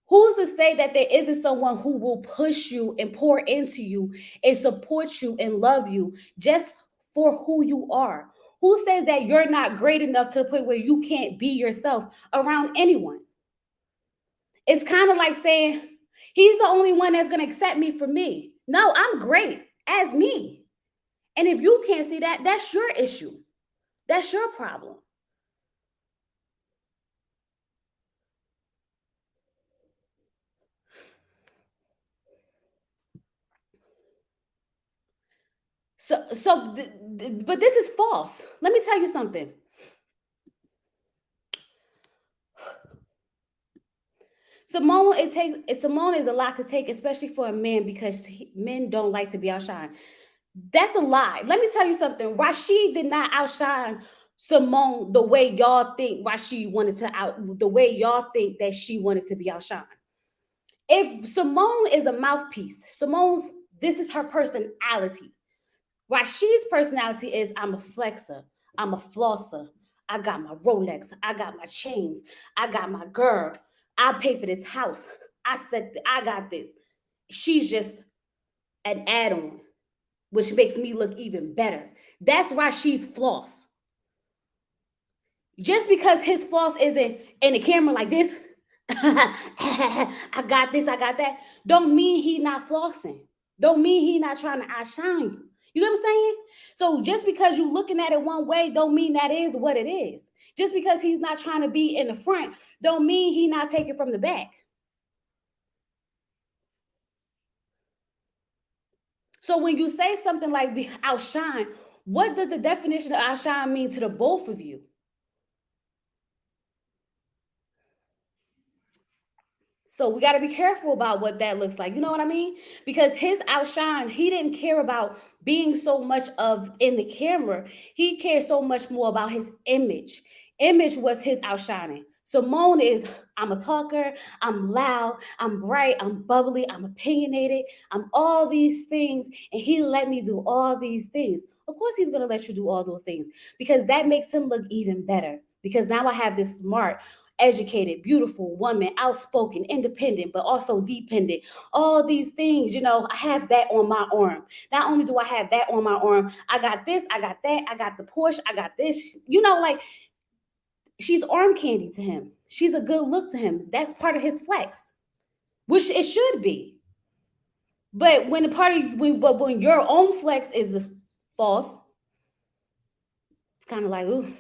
who's to say that there isn't someone who will push you and pour into you and support you and love you just for who you are? Who says that you're not great enough to the point where you can't be yourself around anyone? It's kind of like saying, he's the only one that's going to accept me for me. No, I'm great as me. And if you can't see that, that's your issue. That's your problem. But this is false. Let me tell you something. Symone is a lot to take, especially for a man, because men don't like to be outshined. That's a lie. Let me tell you something. Rashid did not outshine Symone the way y'all think the way y'all think that she wanted to be outshined. If Symone is a mouthpiece, this is her personality. Rashid's personality is, I'm a flexer, I'm a flosser, I got my Rolex, I got my chains, I got my girl, I pay for this house, I got this. She's just an add-on, which makes me look even better. That's Rashid's floss. Just because his floss isn't in the camera like this, I got this, I got that, don't mean he not flossing. Don't mean he not trying to outshine you. You know what I'm saying? So just because you looking at it one way, don't mean that is what it is. Just because he's not trying to be in the front, don't mean he not taking from the back. So when you say something like be outshine, what does the definition of outshine mean to the both of you? So we got to be careful about what that looks like. You know what I mean? Because his outshine, he didn't care about being so much of in the camera. He cared so much more about his image. Image was his outshining. Symone is, I'm a talker, I'm loud, I'm bright, I'm bubbly, I'm opinionated, I'm all these things, and he let me do all these things. Of course, he's going to let you do all those things because that makes him look even better. Because now I have this smart, educated, beautiful woman, outspoken, independent, but also dependent. All these things, I have that on my arm. Not only do I have that on my arm, I got this, I got that, I got the Porsche, I got this. Like, she's arm candy to him. She's a good look to him. That's part of his flex, which it should be. But when your own flex is false, it's kind of like, ooh.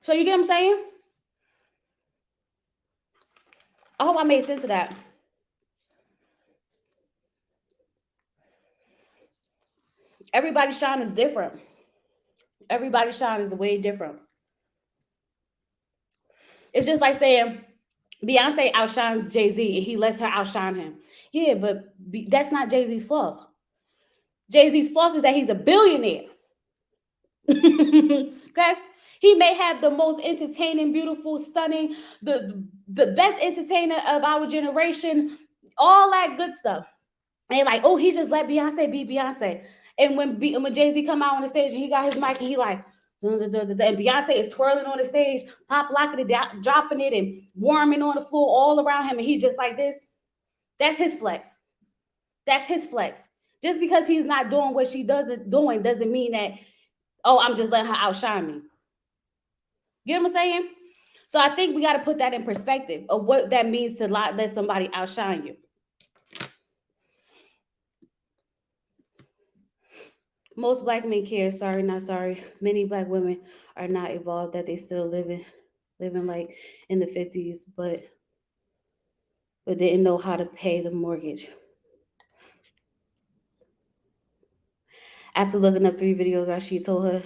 So you get what I'm saying? I hope I made sense of that. Everybody's shine is different. Everybody's shine is way different. It's just like saying Beyonce outshines Jay-Z and he lets her outshine him. Yeah, but that's not Jay-Z's flaws. Jay-Z's flaws is that he's a billionaire. Okay? He may have the most entertaining, beautiful, stunning, the best entertainer of our generation, all that good stuff. And like, oh, he just let Beyonce be Beyonce. And when Jay Z come out on the stage and he got his mic and he like, dun, dun, dun, dun, and Beyonce is twirling on the stage, pop locking it, dropping it, and warming on the floor all around him, and he's just like this. That's his flex. That's his flex. Just because he's not doing what she doesn't mean that, oh, I'm just letting her outshine me. You know what I'm saying? So I think we got to put that in perspective of what that means to let somebody outshine you. Most black men care. Sorry, not sorry. Many black women are not evolved, that they still living like in the 50s, but didn't know how to pay the mortgage. After looking up 3 videos where she told her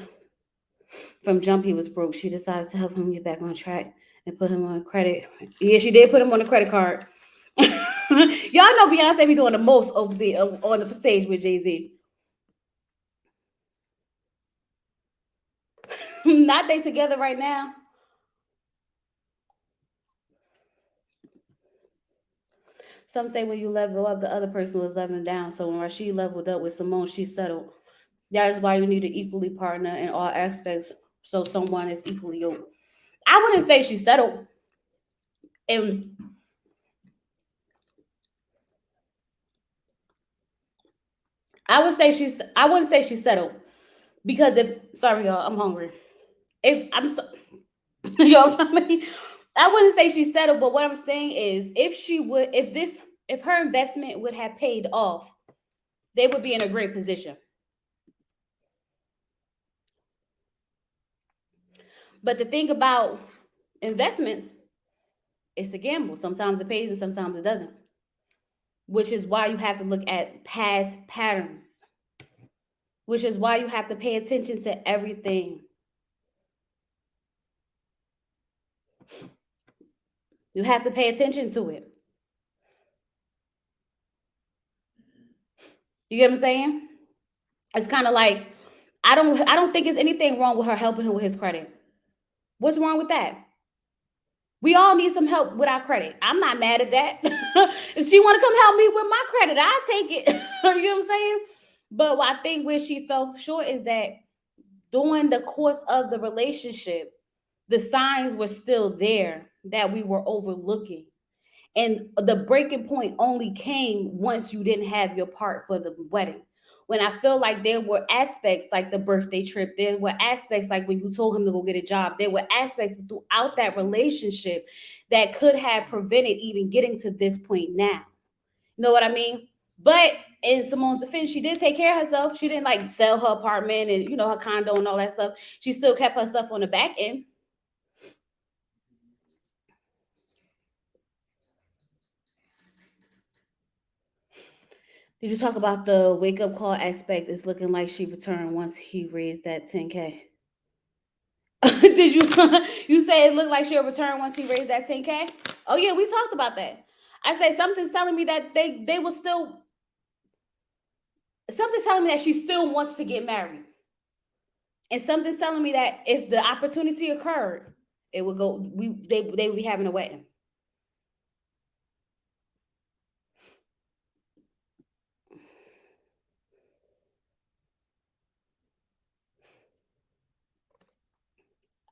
from jump he was broke, she decided to help him get back on track and put him on credit. Yeah, she did put him on a credit card. Y'all know Beyonce be doing the most of the on the stage with Jay-Z. Not they together right now. Some say when you level up, the other person was leveling down. So when Rashid leveled up with Symone, she settled. That is why you need to equally partner in all aspects, so someone is equally yoked. I wouldn't say she settled. And I wouldn't say she settled. Because if, sorry y'all, I'm hungry. If I'm so y'all, I wouldn't say she settled, but what I'm saying is if her investment would have paid off, they would be in a great position. But the thing about investments, it's a gamble. Sometimes it pays and sometimes it doesn't. Which is why you have to look at past patterns. Which is why you have to pay attention to everything. You have to pay attention to it. You get what I'm saying? It's kind of like I don't think there's anything wrong with her helping him with his credit. What's wrong with that? We all need some help with our credit. I'm not mad at that. If she want to come help me with my credit, I'll take it. You know what I'm saying? But I think where she fell short is that during the course of the relationship, the signs were still there that we were overlooking. And the breaking point only came once you didn't have your part for the wedding. When I feel like there were aspects like the birthday trip, there were aspects like when you told him to go get a job, there were aspects throughout that relationship that could have prevented even getting to this point now. You know what I mean? But in Symone's defense, she did take care of herself. She didn't like sell her apartment and her condo and all that stuff. She still kept her stuff on the back end. Did you talk about the wake up call aspect? It's looking like she returned once he raised that 10K. Did you you say it looked like she'll return once he raised that 10K? Oh yeah, we talked about that. I said something's telling me that they will still, something's telling me that she still wants to get married. And something's telling me that if the opportunity occurred, it would go they would be having a wedding.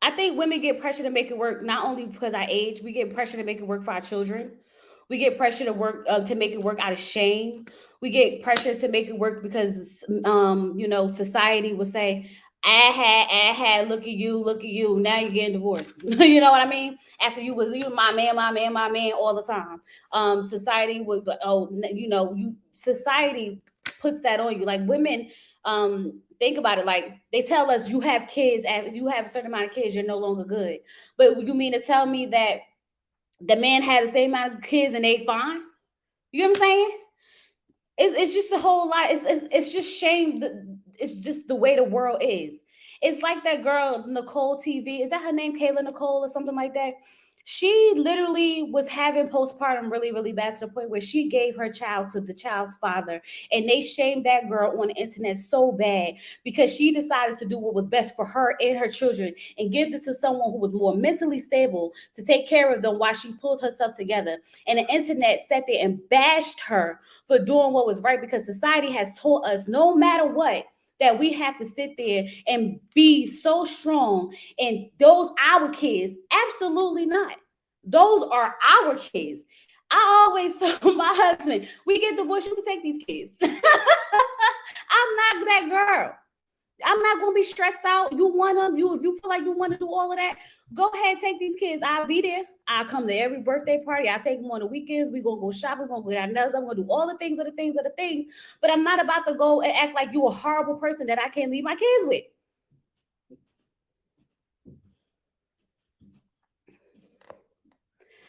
I think women get pressure to make it work not only because our age, we get pressure to make it work for our children. We get pressure to work to make it work out of shame. We get pressure to make it work because society will say, I had, look at you, now you're getting divorced. You know what I mean? After you was my man, all the time. Society would, society puts that on you. Like women, think about it, like they tell us you have kids and you have a certain amount of kids, you're no longer good. But you mean to tell me that the man had the same amount of kids and they fine? You know what I'm saying? It's just a whole lot. It's just shame. It's just the way the world is. It's like that girl Nicole TV. Is that her name? Kayla Nicole or something like that. She literally was having postpartum really, really bad to the point where she gave her child to the child's father. And they shamed that girl on the internet so bad because she decided to do what was best for her and her children and give this to someone who was more mentally stable to take care of them while she pulled herself together. And the internet sat there and bashed her for doing what was right because society has taught us no matter what that we have to sit there and be so strong and those our kids. Absolutely not. Those are our kids. I always tell my husband, we get divorced, you can take these kids. I'm not that girl. I'm not gonna be stressed out. You want them, you if you feel like you want to do all of that, go ahead, take these kids. I'll be there. I'll come to every birthday party. I'll take them on the weekends. We're gonna go shopping, we're gonna go down nails. I'm gonna do all the things of the things of the things. But I'm not about to go and act like you a horrible person that I can't leave my kids with.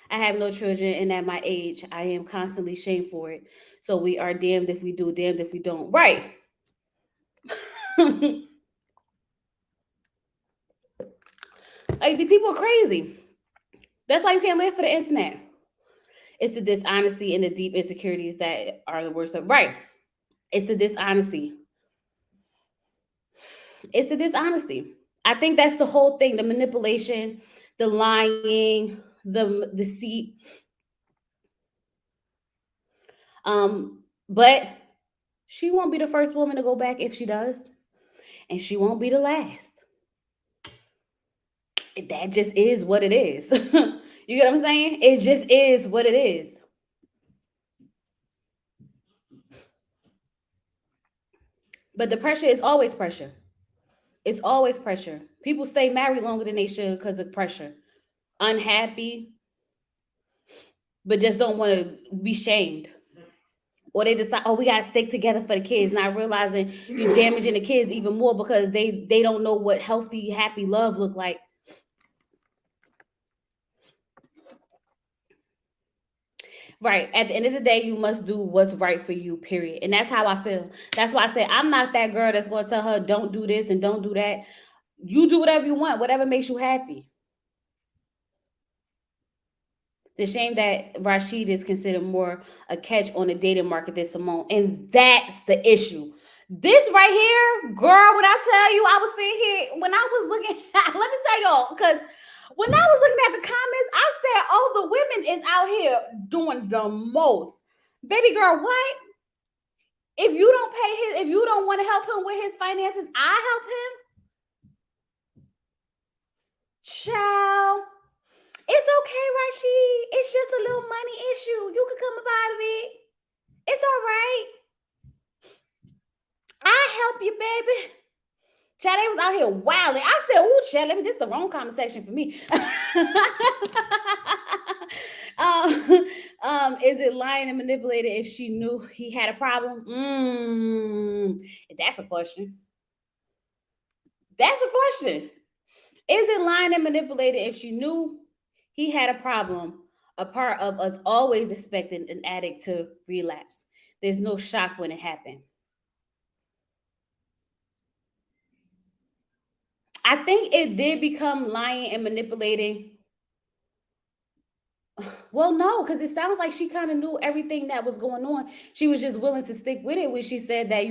I have no children, and at my age, I am constantly shamed for it. So we are damned if we do, damned if we don't. Right. Like the people are crazy. That's why you can't live for the internet. It's the dishonesty and the deep insecurities that are the worst of right. It's the dishonesty. It's the dishonesty. I think that's the whole thing. The manipulation, the lying, the deceit. But she won't be the first woman to go back if she does. And she won't be the last. That just is what it is. You get what I'm saying? It just is what it is. But the pressure is always pressure. It's always pressure. People stay married longer than they should because of pressure. Unhappy, but just don't want to be shamed. Or they decide, oh, we gotta stick together for the kids, not realizing you're damaging the kids even more because they don't know what healthy, happy love look like. Right. At the end of the day, you must do what's right for you, period. And that's how I feel. That's why I say I'm not that girl that's going to tell her, don't do this and don't do that. You do whatever you want, whatever makes you happy. The shame that Rashid is considered more a catch on the dating market than Symone. And that's the issue. This right here, girl, when I tell you, I was sitting here, when I was looking, let me tell y'all, because when I was looking at the comments, I said, oh, the women is out here doing the most. Baby girl, what? If you don't pay his, if you don't want to help him with his finances, I help him. Child, it's okay, Rashid. It's just a little money issue. You can come up out of it. It's all right. I help you, baby. Child, they was out here wilding. I said, "Ooh, child, let me. This is the wrong conversation for me." Is it lying and manipulated if she knew he had a problem? That's a question. That's a question. Is it lying and manipulated if she knew he had a problem? A part of us always expecting an addict to relapse. There's no shock when it happened. I think it did become lying and manipulating. Well, no, because it sounds like she kind of knew everything that was going on. She was just willing to stick with it when she said that,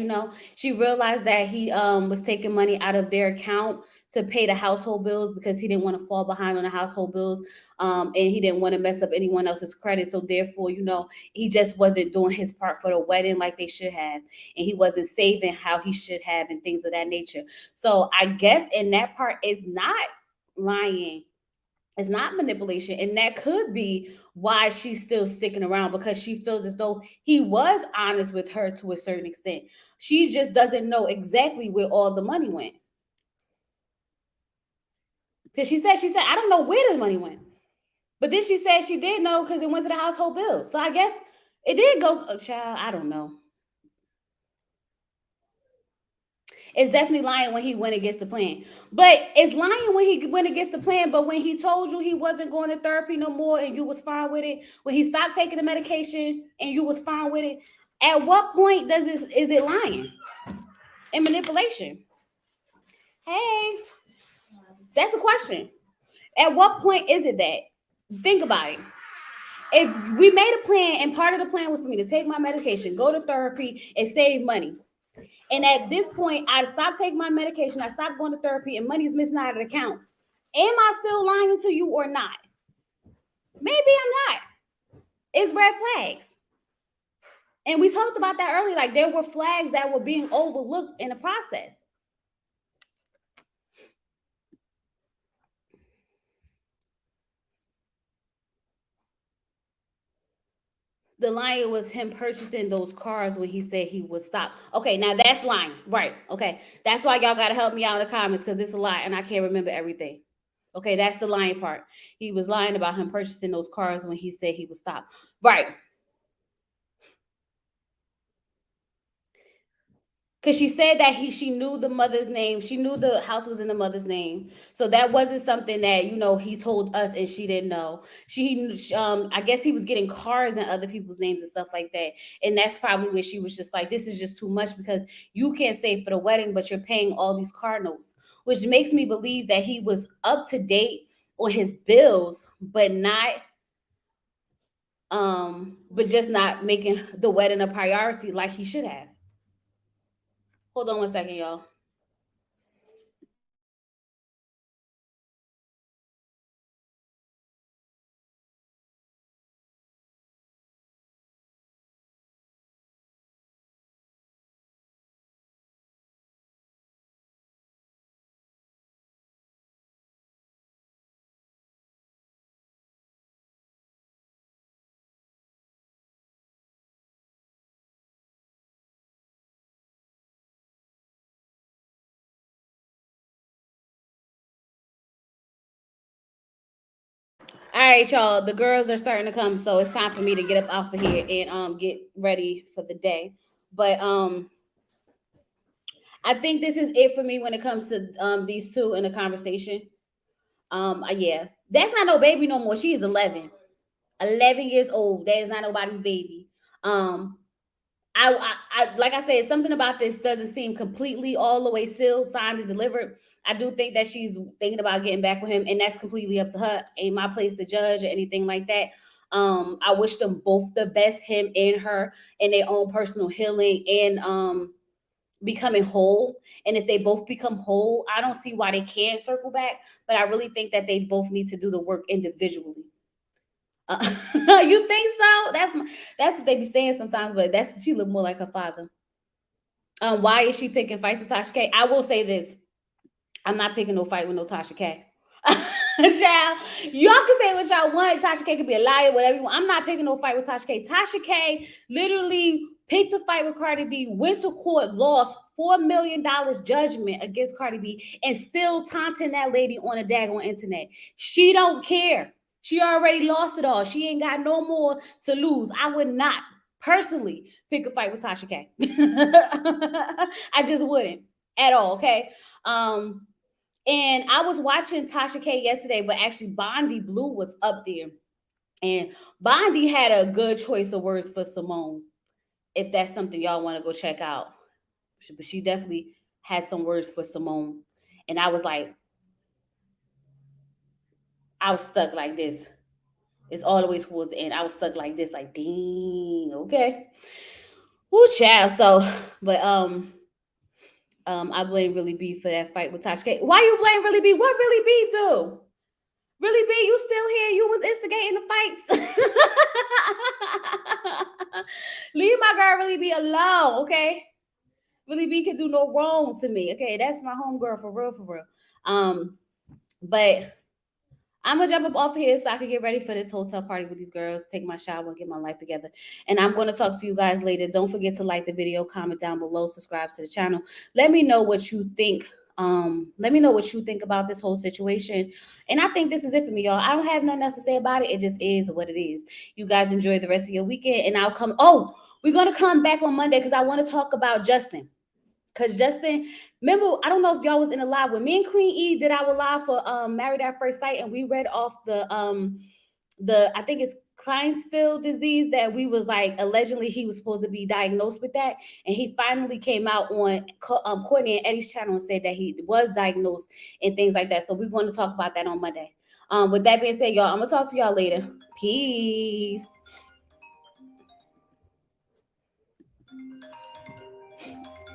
she realized that he was taking money out of their account to pay the household bills because he didn't want to fall behind on the household bills. And he didn't want to mess up anyone else's credit. So therefore, he just wasn't doing his part for the wedding like they should have. And he wasn't saving how he should have and things of that nature. So I guess in that part, it's not lying, it's not manipulation. And that could be why she's still sticking around because she feels as though he was honest with her to a certain extent. She just doesn't know exactly where all the money went. Because she said, I don't know where the money went. But then she said she did know because it went to the household bill. So I guess it did go, child, I don't know. It's definitely lying when he went against the plan. But it's lying when he went against the plan. But when he told you he wasn't going to therapy no more and you was fine with it, when he stopped taking the medication and you was fine with it, at what point is it lying and manipulation? Hey, that's a question. At what point is it that? Think about it. If we made a plan and part of the plan was for me to take my medication, go to therapy, and save money. And at this point, I stopped taking my medication, I stopped going to therapy, and money's missing out of the account. Am I still lying to you or not? Maybe I'm not. It's red flags. And we talked about that earlier. Like there were flags that were being overlooked in the process. The lying was him purchasing those cars when he said he would stop. Okay, now that's lying. Right. Okay. That's why y'all gotta help me out in the comments because it's a lie and I can't remember everything. Okay, that's the lying part. He was lying about him purchasing those cars when he said he would stop. Right. Because she said that she knew the mother's name, she knew the house was in the mother's name, so that wasn't something that he told us and she didn't know. I guess he was getting cars and other people's names and stuff like that, and that's probably where she was just like, this is just too much because you can't save for the wedding, but you're paying all these car notes, which makes me believe that he was up to date on his bills, but just not making the wedding a priority like he should have. Hold on 1 second, y'all. All right, y'all. The girls are starting to come, so it's time for me to get up off of here and get ready for the day. But I think this is it for me when it comes to these two in the conversation. Yeah, that's not no baby no more. She is 11, 11 years old. That is not nobody's baby. Um, I like I said, something about this doesn't seem completely all the way sealed, signed, and delivered. I do think that she's thinking about getting back with him, and that's completely up to her. Ain't my place to judge or anything like that. I wish them both the best, him and her, in their own personal healing and becoming whole. And if they both become whole, I don't see why they can't circle back. But I really think that they both need to do the work individually. You think so? That's what they be saying sometimes, but that's she look more like her father. Why is she picking fights with Tasha K? I will say this: I'm not picking no fight with no Tasha K. Child, y'all can say what y'all want. Tasha K could be a liar, whatever you want. I'm not picking no fight with Tasha K. Tasha K literally picked a fight with Cardi B, went to court, lost $4 million judgment against Cardi B, and still taunting that lady on the daggone internet. She don't care. She already lost it all. She ain't got no more to lose. I would not personally pick a fight with Tasha K. I just wouldn't at all. Okay. And I was watching Tasha K yesterday, but actually Bondi Blue was up there. And Bondi had a good choice of words for Symone, if that's something y'all want to go check out. But she definitely had some words for Symone. And I was like, I was stuck like this. It's all the way towards the end. I was stuck like this, like, dang, okay. Woo, child. So, but I blame Really B for that fight with Tasha K. Why you blame Really B? What Really B do? Really B, you still here? You was instigating the fights. Leave my girl Really B alone, okay? Really B can do no wrong to me. Okay, that's my homegirl for real, for real. But I'm gonna jump up off here so I can get ready for this hotel party with these girls, take my shower, and get my life together. And I'm gonna talk to you guys later. Don't forget to like the video, comment down below, subscribe to the channel. Let me know what you think. Let me know what you think about this whole situation. And I think this is it for me, y'all. I don't have nothing else to say about it. It just is what it is. You guys enjoy the rest of your weekend, and I'll come. Oh, we're gonna come back on Monday because I want to talk about Justin. Cause Justin, remember, I don't know if y'all was in the live when me and Queen E did our live for Married at First Sight, and we read off the I think it's Klinefelter disease that we was like allegedly he was supposed to be diagnosed with that, and he finally came out on Courtney and Eddie's channel and said that he was diagnosed and things like that. So we're going to talk about that on Monday. With that being said, y'all, I'm gonna talk to y'all later. Peace.